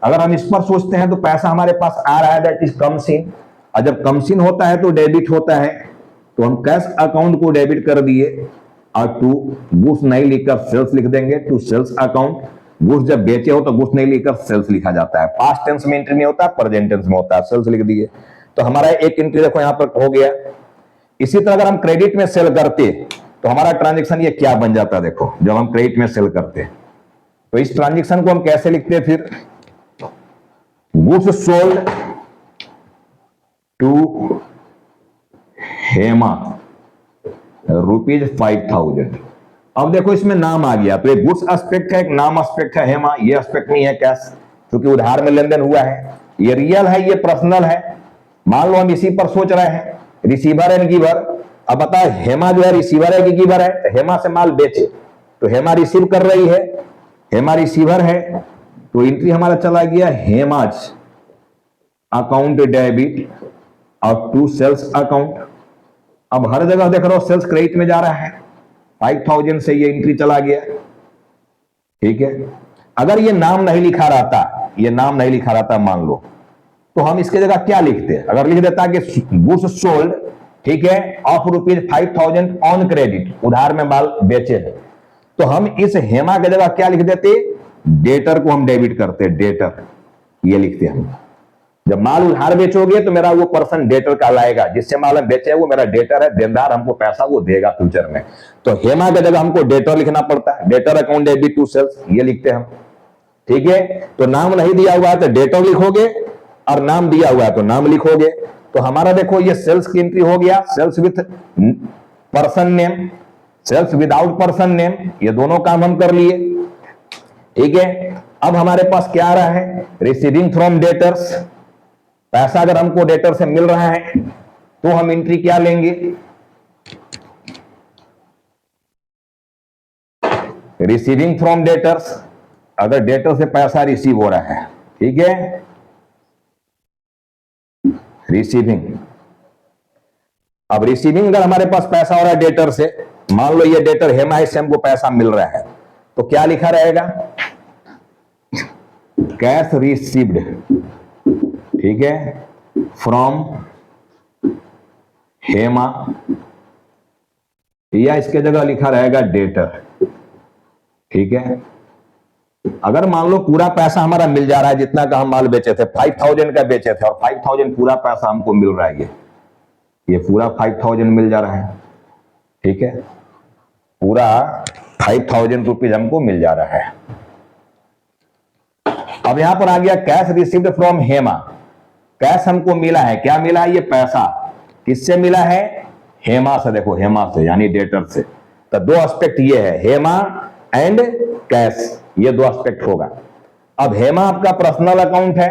अगर हम इस पर सोचते हैं तो पैसा हमारे पास आ रहा है, दैट इज कम्स इन। और जब कम्स इन होता है तो डेबिट होता है, तो हम कैश अकाउंट को डेबिट कर दिए और टू गुड्स नहीं लिखकर सेल्स लिख देंगे, टू सेल्स अकाउंट। गुड्स जब बेचे हो तो गुड्स नहीं लिखकर सेल्स लिखा जाता है, पास्ट टेंस में एंट्री नहीं होता, प्रेजेंट टेंस में होता है, सेल्स लिख दिए। तो हमारा एक एंट्री देखो यहां पर हो गया। इसी तरह अगर हम क्रेडिट में सेल करते तो हमारा ट्रांजेक्शन ये क्या बन जाता है, देखो जब हम क्रेडिट में सेल करते तो इस ट्रांजेक्शन को हम कैसे लिखते हैं, फिर गुड्स सोल्ड टू हेमा ₹5,000। अब देखो इसमें नाम आ गया, तो एक गुड्स एस्पेक्ट है, एक नाम एस्पेक्ट है हेमा, ये एस्पेक्ट नहीं है कैश, क्योंकि उधार में लेन देन हुआ है। ये रियल है, ये पर्सनल है। मान लो हम इसी पर सोच रहे हैं, रिसीवर एंड गिवर। अब बताओ हेमा जो है रिसीवर है कि गिवर है? तो हेमा से माल बेचे तो हेमा रिसीव कर रही है, हेमा रिसीवर है, तो एंट्री हमारा चला गया हेमाज अकाउंट डेबिट और टू सेल्स अकाउंट। अब हर जगह देख रहे हो सेल्स क्रेडिट में जा रहा है, 5,000 से ये एंट्री चला गया। ठीक है, अगर ये नाम नहीं लिखा रहता, ये नाम नहीं लिखा रहता मान लो, तो हम इसके जगह क्या लिखते? अगर लिख देता कि गुड्स सोल्ड, ठीक है, ऑफ ₹5,000 ऑन क्रेडिट, उधार में माल बेचे हैं, तो हम इस हेमा की जगह क्या लिख देते? डेटर को हम डेबिट करते, डेटर ये लिखते हम। जब माल उधार बेचोगे तो मेरा वो पर्सन डेटर कहलाएगा, जिससे माल हम बेचे वो मेरा डेटर है, देनदार हमको पैसा वो देगा फ्यूचर में। तो हेमा की जगह हमको डेटर लिखना पड़ता है, debtor account debit to sales, ये लिखते हम। ठीक है, तो नाम नहीं दिया हुआ है तो डेटर लिखोगे, और नाम दिया हुआ है तो नाम लिखोगे। तो हमारा देखो ये सेल्स की एंट्री हो गया, sales with person name, sales without person name, ये दोनों काम हम कर लिए। ठीक है, अब हमारे पास क्या आ रहा है? रिसीविंग फ्रॉम डेटर्स, पैसा अगर हमको डेटर से मिल रहा है तो हम एंट्री क्या लेंगे? रिसीविंग फ्रॉम डेटर्स, अगर डेटर से पैसा रिसीव हो रहा है, ठीक है, रिसीविंग। अब रिसीविंग अगर हमारे पास पैसा हो रहा है डेटर से, मान लो ये डेटर हेमा है, इससे हमको पैसा मिल रहा है, तो क्या लिखा रहेगा? कैश रिसीव्ड, ठीक है, फ्रॉम हेमा, या इसके जगह लिखा रहेगा डेटर। ठीक है, अगर मान लो पूरा पैसा हमारा मिल जा रहा है, जितना का हम माल बेचे थे, 5,000 का बेचे थे, और 5,000 पूरा पैसा हमको मिल रहा है, ये पूरा 5,000 मिल जा रहा है। ठीक है, पूरा 5,000 रुपीज हमको मिल जा रहा है। अब यहां पर आ गया cash received from Hema, cash हमको मिला है, क्या मिला है? ये पैसा किससे मिला है? हेमा से। देखो हेमा से यानी डेटर से। तो दो एस्पेक्ट ये है, हेमा एंड कैश, ये दो एस्पेक्ट होगा। अब हेमा आपका पर्सनल अकाउंट है,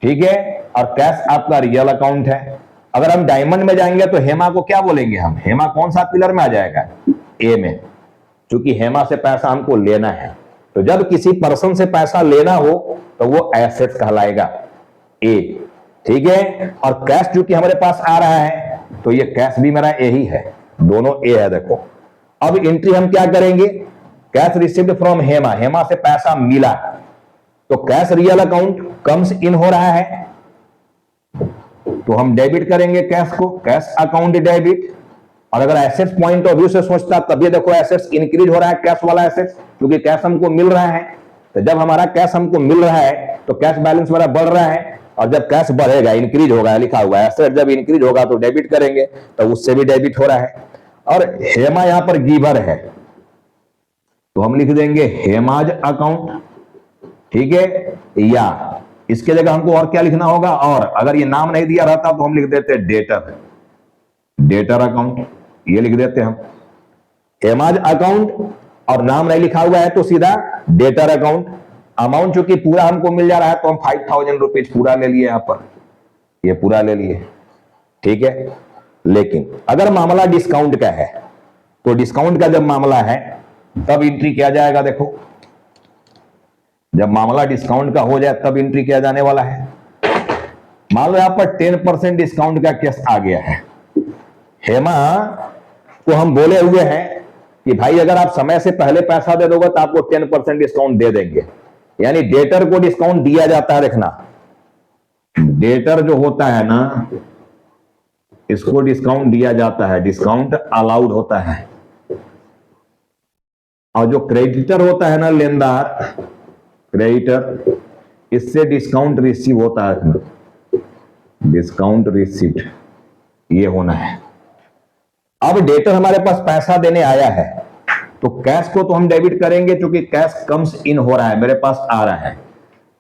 ठीक है, और कैश आपका रियल अकाउंट है। अगर हम डायमंड में जाएंगे तो हेमा को क्या बोलेंगे हम? हेमा कौन सा पिलर में आ जाएगा? ए में, क्योंकि हेमा से पैसा हमको लेना है। तो जब किसी पर्सन से पैसा लेना हो तो वो एसेट्स कहलाएगा, ए। ठीक है, और कैश जो कि हमारे पास आ रहा है तो ये कैश भी मेरा ए ही है, दोनों ए है। देखो अब एंट्री हम क्या करेंगे? Cash received from Hema, Hema से पैसा मिला, तो cash real account comes in हो रहा है, तो हम डेबिट करेंगे कैश को, कैश अकाउंट डेबिट। और अगर एसेट्स पॉइंट ऑफ व्यू से सोचता तब ये देखो एसेट्स इंक्रीज हो रहा है, कैश वाला एसेट्स, क्योंकि कैश हमको मिल रहा है। तो जब हमारा कैश हमको मिल रहा है तो कैश बैलेंस हमारा बढ़ रहा है, और जब कैश बढ़ेगा, इंक्रीज होगा, लिखा हुआ है एसेट जब इंक्रीज होगा तो डेबिट करेंगे, तो उससे भी डेबिट हो रहा है। और हेमा यहां पर गिवर है तो हम लिख देंगे हेमाज अकाउंट, ठीक है, या इसके जगह हमको और क्या लिखना होगा? और अगर ये नाम नहीं दिया रहता तो हम लिख देते डेटर, डेटर अकाउंट, ये लिख देते हम हेमाज अकाउंट, और नाम नहीं लिखा हुआ है तो सीधा डेटर अकाउंट। अमाउंट चूंकि पूरा हमको मिल जा रहा है तो हम 5,000 रुपीज पूरा ले लिए, यहां पर ये पूरा ले लिए। ठीक है, लेकिन अगर मामला डिस्काउंट का है तो डिस्काउंट का जब मामला है तब एंट्री किया जाएगा। देखो जब मामला डिस्काउंट का हो जाए तब एंट्री किया जाने वाला है। मान लो यहां पर 10% डिस्काउंट का केस आ गया है, हेमा को हम बोले हुए हैं कि भाई अगर आप समय से पहले पैसा दे दोगे तो आपको 10% डिस्काउंट दे देंगे, यानी डेटर को डिस्काउंट दिया जाता है। देखना डेटर जो होता है ना, इसको डिस्काउंट दिया जाता है, डिस्काउंट अलाउड होता है। और जो क्रेडिटर होता है ना, लेनदार क्रेडिटर, इससे डिस्काउंट रिसीव होता है, डिस्काउंट रिसीव्ड ये होना है। अब डेटर हमारे पास पैसा देने आया है तो कैश को तो हम डेबिट करेंगे, क्योंकि कैश कम्स इन हो रहा है, मेरे पास आ रहा है।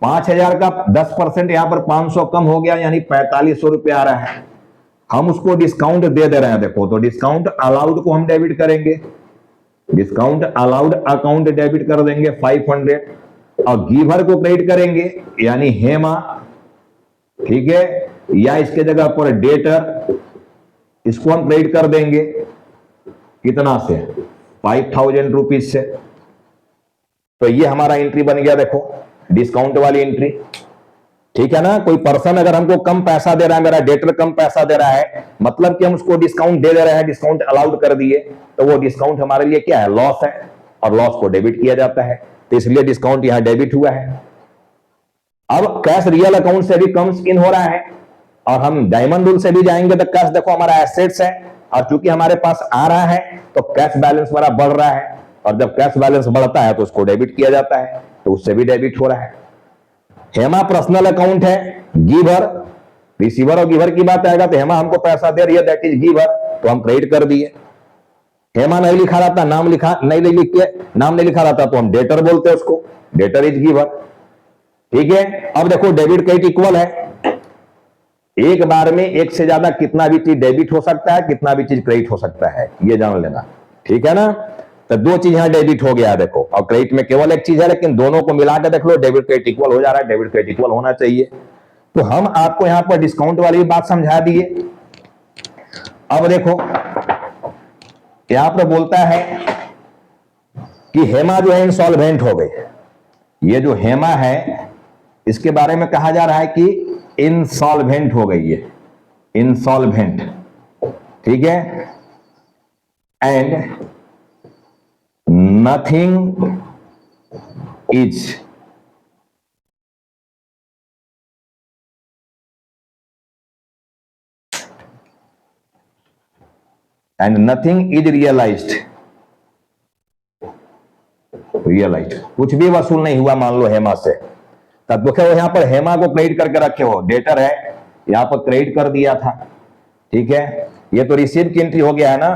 5,000 का 10% यहां पर 500 कम हो गया, यानी 4,500 रुपये आ रहा है। हम उसको डिस्काउंट दे रहे हैं। देखो, तो डिस्काउंट अलाउड को हम डेबिट करेंगे, डिस्काउंट अलाउड अकाउंट डेबिट कर देंगे 500, और गिवर को क्रेडिट करेंगे यानी हेमा, ठीक है, या इसके जगह पर डेटर, इसको हम क्रेडिट कर देंगे कितना से, 5000 रुपीज से। तो ये हमारा एंट्री बन गया, देखो डिस्काउंट वाली एंट्री, ठीक है ना। कोई पर्सन अगर हमको कम पैसा दे रहा है, मेरा डेटर कम पैसा दे रहा है, मतलब कि हम उसको डिस्काउंट दे रहे हैं, डिस्काउंट अलाउड कर दिए, तो वो डिस्काउंट हमारे लिए क्या है, लॉस है, और लॉस को डेबिट किया जाता है, तो इसलिए डिस्काउंट यहां डेबिट हुआ है। अब कैश रियल अकाउंट से भी कम्स इन हो रहा है, और हम डायमंड रूल से भी जाएंगे तो कैश देखो हमारा एसेट्स है, और चूंकि हमारे पास आ रहा है तो कैश बैलेंस हमारा बढ़ रहा है, और जब कैश बैलेंस बढ़ता है तो उसको डेबिट किया जाता है, तो उससे भी डेबिट हो रहा है। हेमा पर्सनल अकाउंट है, गिवर, रिसीवर और गिवर की बात आएगा तो हेमा हमको पैसा दे रही है, दैट इज गिवर, तो हम क्रेडिट कर दिए। हेमा नहीं लिखा रहता, नाम लिखा नहीं लिख के, नाम नहीं लिखा रहता तो हम डेटर बोलते हैं उसको, डेटर इज गिवर, ठीक है। अब देखो डेबिट क्रेडिट इक्वल है, एक बार में एक से ज्यादा कितना भी चीज डेबिट हो सकता है, कितना भी चीज क्रेडिट हो सकता है, ये जान लेना, ठीक है ना। तो दो चीज यहां डेबिट हो गया देखो, और क्रेडिट में केवल एक चीज है, लेकिन दोनों को मिला के देख लो, डेबिट क्रेडिट इक्वल हो जा रहा है, डेबिट क्रेडिट इक्वल होना चाहिए। तो हम आपको यहां पर डिस्काउंट वाली बात समझा दिए। अब देखो यहां पर बोलता है कि हेमा जो है इंसॉल्वेंट हो गई, ये जो हेमा है इसके बारे में कहा जा रहा है कि इंसॉल्वेंट हो गई है, इंसॉल्वेंट, ठीक है, एंड नथिंग इज रियलाइज्ड, कुछ भी वसूल नहीं हुआ मान लो हेमा से, तब देखो यहां पर हेमा को क्रेडिट करके रखे हो, डेटर है, यहां पर क्रेडिट कर दिया था, ठीक है। ये तो रिसीव की एंट्री हो गया है ना,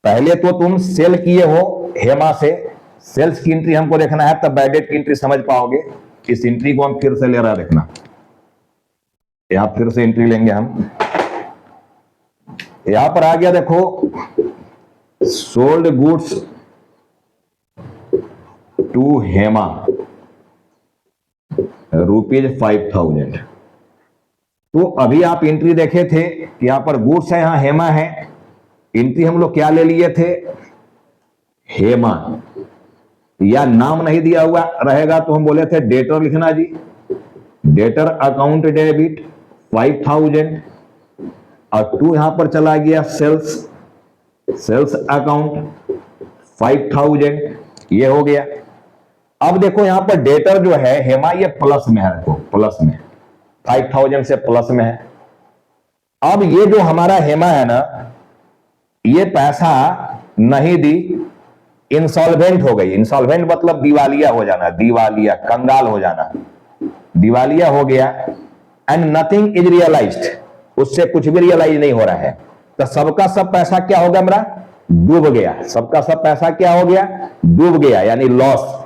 पहले तो तुम सेल किए हो हेमा से, सेल्स की एंट्री हमको देखना है, तब बैड डेट की एंट्री समझ पाओगे। इस एंट्री को हम फिर से ले रहा है, देखना यहां फिर से एंट्री लेंगे हम, यहां पर आ गया देखो, सोल्ड गुड्स टू हेमा ₹5000। तो अभी आप एंट्री देखे थे कि यहां पर गुड्स है, यहां हेमा है, एंट्री हम लोग क्या ले लिए थे, हेमा, या नाम नहीं दिया हुआ रहेगा तो हम बोले थे डेटर लिखना जी, डेटर अकाउंट डेबिट 5000, और टू यहां पर चला गया सेल्स, सेल्स अकाउंट 5000, ये हो गया। अब देखो यहां पर डेटर जो है हेमा, ये प्लस में है, देखो प्लस में, 5000 से प्लस में है। अब ये जो हमारा हेमा है ना, ये पैसा नहीं दी, इंसॉल्वेंट हो गई, इंसॉल्वेंट मतलब दिवालिया हो जाना, दिवालिया, कंगाल हो जाना, दिवालिया हो गया, एंड नथिंग इज रियलाइज्ड, उससे कुछ भी रियलाइज नहीं हो रहा है, तो सबका सब पैसा क्या हो गया, मेरा डूब गया, सबका सब पैसा क्या हो गया, डूब गया, यानी लॉस।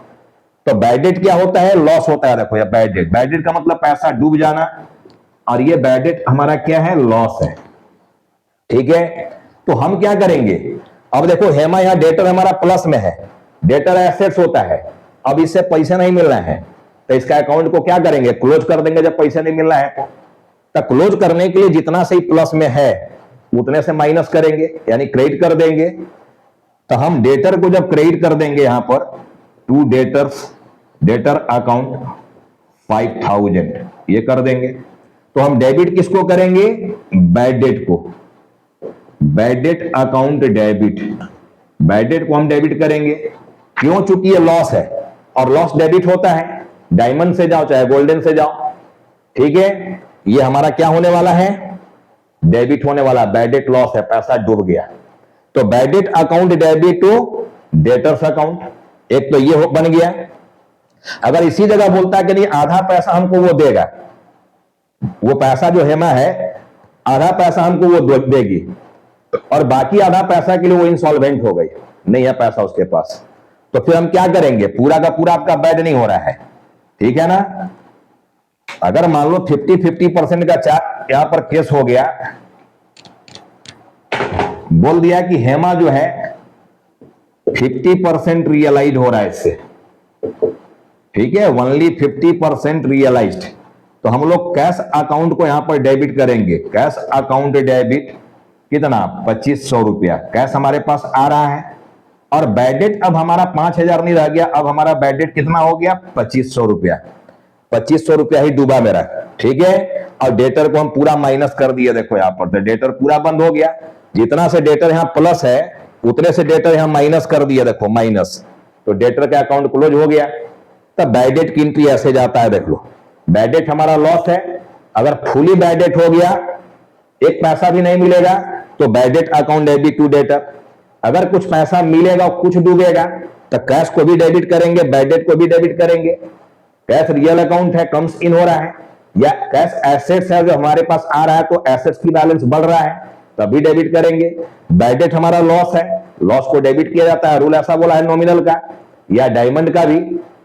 तो बैड डेट क्या होता है, लॉस होता है, देखो ये बैड डेट, बैड डेट का मतलब पैसा डूब जाना, और ये बैड डेट हमारा क्या है, लॉस है, ठीक है। तो हम क्या करेंगे, अब देखो हेमा यहां डेटर हमारा प्लस में है, डेटर एसेट्स होता है, अब इससे पैसे नहीं मिल रहे हैं, तो इसका अकाउंट को क्या करेंगे, क्लोज कर देंगे जब पैसे नहीं मिल रहा है। तो क्लोज करने के लिए जितना सही प्लस में है उतने से माइनस करेंगे, यानी क्रेडिट कर देंगे। तो हम डेटर को जब क्रेडिट कर देंगे यहां पर, टू डेटर्स, डेटर अकाउंट 5000, ये कर देंगे, तो हम डेबिट किसको करेंगे, बैड डेट को, bad debt account debit, bad debt को हम डेबिट करेंगे, क्यों, चूंकि ये लॉस है, और लॉस डेबिट होता है, डायमंड से जाओ चाहे गोल्डन से जाओ, ठीक है। ये हमारा क्या होने वाला है, डेबिट होने वाला, बैड डेट लॉस है, पैसा डूब गया, तो bad debt account debit to debtors account, एक तो ये बन गया। अगर इसी जगह बोलता है कि नहीं आधा पैसा हमको वो देगा, वो पैसा जो हेमा है आधा पैसा हमको वो देगी, और बाकी आधा पैसा के लिए वो इंसॉल्वेंट हो गई, नहीं है पैसा उसके पास, तो फिर हम क्या करेंगे, पूरा का पूरा आपका बैड नहीं हो रहा है, ठीक है ना। अगर मान लो 50-50% का यहां पर केस हो गया बोल दिया कि हेमा जो है 50% रियलाइज हो रहा है इससे, ठीक है, ओनली 50% रियलाइज्ड। तो हम लोग कैश अकाउंट को यहां पर डेबिट करेंगे। कैश अकाउंट डेबिट कितना, 2500 रुपया कैश हमारे पास आ रहा है। और बैड डेट अब हमारा 5000 नहीं रह गया, अब हमारा बैड डेट कितना हो गया, 2500 रुपया। 2500 रुपया ही डूबा मेरा, ठीक है। और डेटर को हम पूरा माइनस कर दिए, देखो यहां पर तो डेटर पूरा बंद हो गया। जितना से डेटर यहां प्लस है उतने से डेटर यहां माइनस कर दिया, देखो माइनस, तो डेटर का अकाउंट क्लोज हो गया। तब बैड डेट की एंट्री ऐसे जाता है, देख लो बैड डेट हमारा लॉस है। अगर फुली बैड डेट हो गया, एक पैसा भी नहीं मिलेगा, तो bad debt account debit to debtor. अगर कुछ पैसा मिलेगा और कुछ डूबेगा तो कैश को भी डेबिट करेंगे, बैड डेट को भी डेबिट करेंगे। कैश रियल अकाउंट है, कम्स इन हो रहा है, या कैश एसेट्स है जो हमारे पास आ रहा है, तो एसेट्स की बैलेंस बढ़ रहा है तभी डेबिट करेंगे। बैड डेट हमारा लॉस है, लॉस को डेबिट किया जाता है, रूल ऐसा बोला है नॉमिनल का या डायमंड का भी,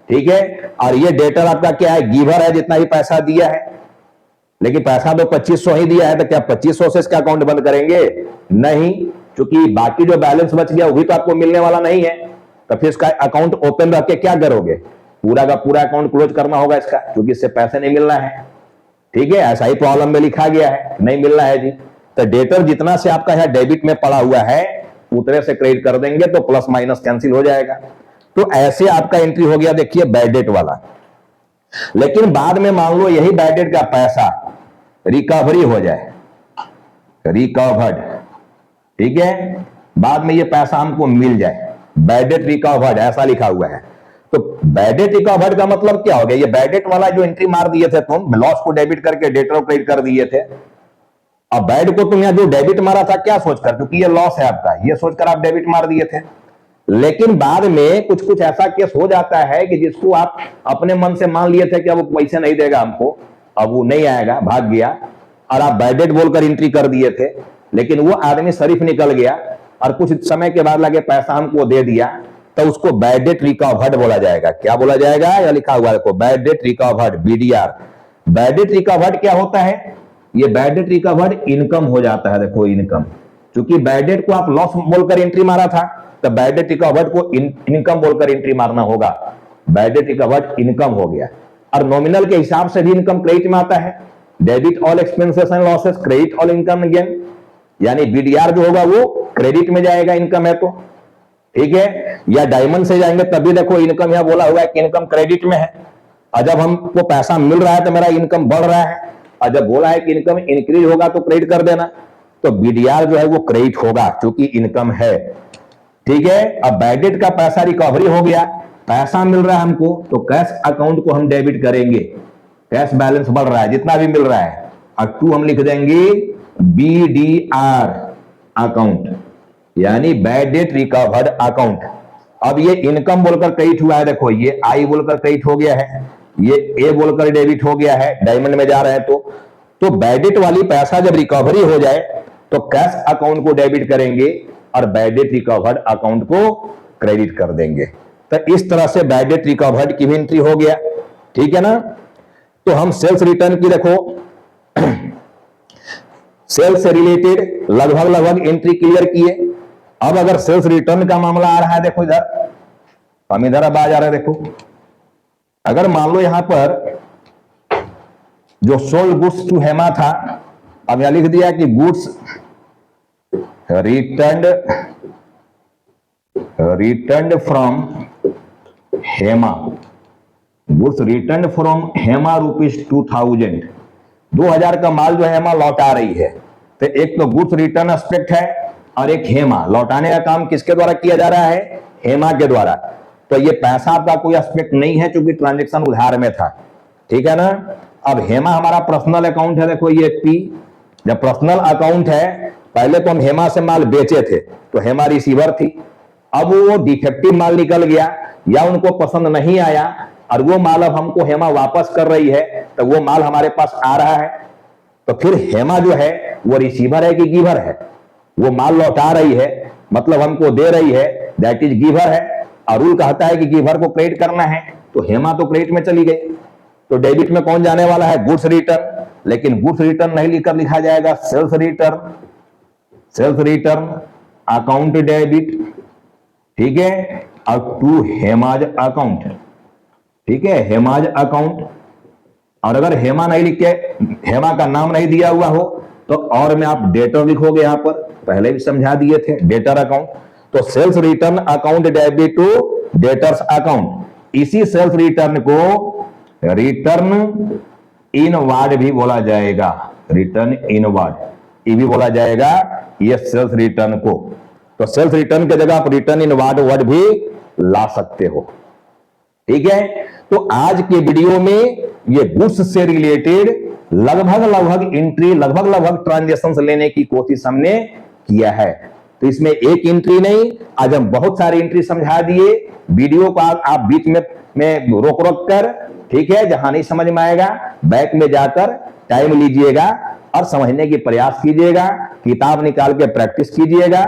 ठीक है। और ये डेटर आपका क्या है, गिवर है, जितना ही पैसा दिया है, लेकिन पैसा तो 2500 ही दिया है, तो क्या 2500 से इसका अकाउंट बंद करेंगे, नहीं, क्योंकि बाकी जो बैलेंस बच गया वही तो आपको मिलने वाला नहीं है। तो फिर इसका अकाउंट ओपन रख के क्या करोगे, पूरा का पूरा अकाउंट क्लोज करना होगा इसका, क्योंकि इससे पैसे नहीं मिलना है, ठीक है। ऐसा ही प्रॉब्लम में लिखा गया है, नहीं मिलना है जी। तो डेटर जितना से आपका यहां डेबिट में पड़ा हुआ है उतने से क्रेडिट कर देंगे, तो प्लस माइनस कैंसिल हो जाएगा। तो ऐसे आपका एंट्री हो गया, देखिए बैड डेट वाला। लेकिन बाद में मान लो यही बैड डेट का पैसा रिकवरी हो जाए, रिकवर्ड, ठीक है, बाद में ये पैसा हमको मिल जाए, बैड डेट रिकवर्ड ऐसा लिखा हुआ है। तो बैड डेट रिकवर्ड का मतलब क्या हो गया, ये बैड डेट वाला जो एंट्री मार दिए थे तुम, लॉस को डेबिट करके डेटर को क्रेडिट कर दिए थे। अब बैड को तुम यहां जो डेबिट मारा था क्या सोचकर, क्योंकि ये लॉस है आपका, ये सोचकर आप डेबिट मार दिए थे। लेकिन बाद में कुछ कुछ ऐसा केस हो जाता है कि जिसको आप अपने मन से मान लिए थे कि अब वो पैसे नहीं देगा हमको, अब वो नहीं आएगा, भाग गया, और आप बैड डेट बोलकर एंट्री कर दिए थे, लेकिन वो आदमी शरीफ निकल गया और कुछ समय के बाद लगे पैसा हमको दे दिया, तो उसको बैड डेट रिकवर्ड बोला जाएगा। क्या बोला जाएगा, या लिखा हुआ देखो bad debt recovered, BDR. Bad debt recovered क्या होता है, ये बैड डेट रिकवर्ड इनकम हो जाता है, देखो इनकम, क्योंकि बैड डेट को आप लॉस बोलकर एंट्री मारा था, तो बैड डेट रिकवर्ड को इनकम बोलकर एंट्री मारना होगा, बैड डेट रिकवर्ड इनकम हो गया। और नॉमिनल के हिसाब से भी इनकम क्रेडिट में आता है, debit all expenses and losses credit all income again, यानी बीडीआर जो होगा वो क्रेडिट में जाएगा, इनकम है तो, ठीक है। या डायमंड से जाएंगे तभी देखो इनकम, यहां बोला हुआ है कि इनकम क्रेडिट में है, और जब हमको पैसा मिल रहा है तो मेरा इनकम बढ़ रहा है, और जब बोला है कि इनकम इंक्रीज होगा तो क्रेडिट कर देना, तो बीडीआर जो है वो क्रेडिट होगा क्योंकि इनकम है, ठीक है। अब बैड डेट का पैसा रिकवरी हो गया, पैसा मिल रहा है हमको, तो कैश अकाउंट को हम डेबिट करेंगे, कैश बैलेंस बढ़ रहा है जितना भी मिल रहा है, और टू हम लिख देंगे बीडीआर अकाउंट, यानी बैड डेट रिकवर्ड अकाउंट। अब ये इनकम बोलकर क्रेडिट हुआ है, देखो ये आई बोलकर क्रेडिट हो गया है, ये ए बोलकर डेबिट हो गया है, डायमंड में जा रहे हैं तो बैड डेट वाली पैसा जब रिकवरी हो जाए तो कैश अकाउंट को डेबिट करेंगे और बैड डेट रिकवर्ड अकाउंट को क्रेडिट कर देंगे। तो इस तरह से बैड डेट रिकवर्ड की भी एंट्री हो गया, ठीक है ना। तो हम सेल्स रिटर्न की देखो सेल्स से रिलेटेड लगभग एंट्री क्लियर किए। अब अगर सेल्स रिटर्न का मामला आ रहा है, देखो इधर, हम इधर अब आ जा रहे हैं, देखो अगर मान लो यहां पर जो सोल्ड गुड्स टू हेमा था, अब यहां लिख दिया कि goods returned from Hema, goods returned from Hema ₹2000, 2000 का माल जो हेमा लौटा रही है। तो एक तो गुड्स रिटर्न एस्पेक्ट है और एक हेमा, लौटाने का काम किसके द्वारा किया जा रहा है, हेमा के द्वारा। तो ये पैसा आपका कोई एस्पेक्ट नहीं है क्योंकि ट्रांजैक्शन उधार में था, ठीक है ना। अब हेमा हमारा पर्सनल अकाउंट है, देखो ये पी, जब पर्सनल अकाउंट है, पहले तो हम हेमा से माल बेचे थे तो हेमा रिसीवर थी, अब वो डिफेक्टिव माल निकल गया या उनको पसंद नहीं आया और वो माल अब हमको हेमा वापस कर रही है, तो वो माल हमारे पास आ रहा है, तो फिर हेमा जो है वो रिसीवर है कि गिवर है, वो माल लौटा रही है मतलब हमको दे रही है, दैट इज गिवर है। और रूल कहता है कि गिवर को क्रेडिट करना है, तो हेमा तो क्रेडिट में चली गई, तो डेबिट में कौन जाने वाला है, गुड्स रिटर्न। लेकिन गुड्स रिटर्न नहीं लिखकर लिखा जाएगा sales return, sales return, account debit, ठीक है, और टू हेमाज अकाउंट, ठीक है, हेमाज अकाउंट। और अगर हेमा नहीं लिख के, हेमा का नाम नहीं दिया हुआ हो तो और में आप डेटर लिखोगे, यहां पर पहले भी समझा दिए थे, डेटर अकाउंट। तो sales return account debit to debtors account, इसी सेल्स रिटर्न को रिटर्न इनवार्ड भी बोला जाएगा, रिटर्न इनवार्ड ये भी बोला जाएगा, ये सेल्स रिटर्न को। तो सेल्स रिटर्न की जगह आप रिटर्न इनवार्ड वर्ड भी ला सकते हो, ठीक है। तो आज के वीडियो में ये गुड्स से रिलेटेड लगभग एंट्री, लगभग ट्रांजेक्शन लेने की कोशिश हमने किया है। तो इसमें एक एंट्री नहीं, आज हम बहुत सारी एंट्री समझा दिए। वीडियो को आप बीच में रोक कर, ठीक है, जहां नहीं समझ में आएगा बैक में जाकर टाइम लीजिएगा और समझने की प्रयास कीजिएगा, किताब निकाल के प्रैक्टिस कीजिएगा,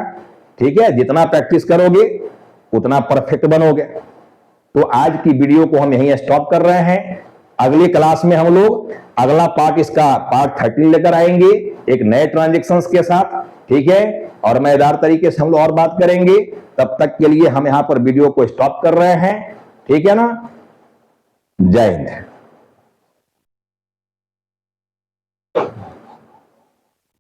ठीक है। जितना प्रैक्टिस करोगे उतना परफेक्ट बनोगे। तो आज की वीडियो को हम यहीं स्टॉप कर रहे हैं। अगली क्लास में हम लोग अगला पार्ट, इसका पार्ट 13 लेकर आएंगे एक नए ट्रांजेक्शंस के साथ, ठीक है, और मजेदार तरीके से हम लोग और बात करेंगे। तब तक के लिए हम यहां पर वीडियो को स्टॉप कर रहे हैं, ठीक है ना। जय हिंद।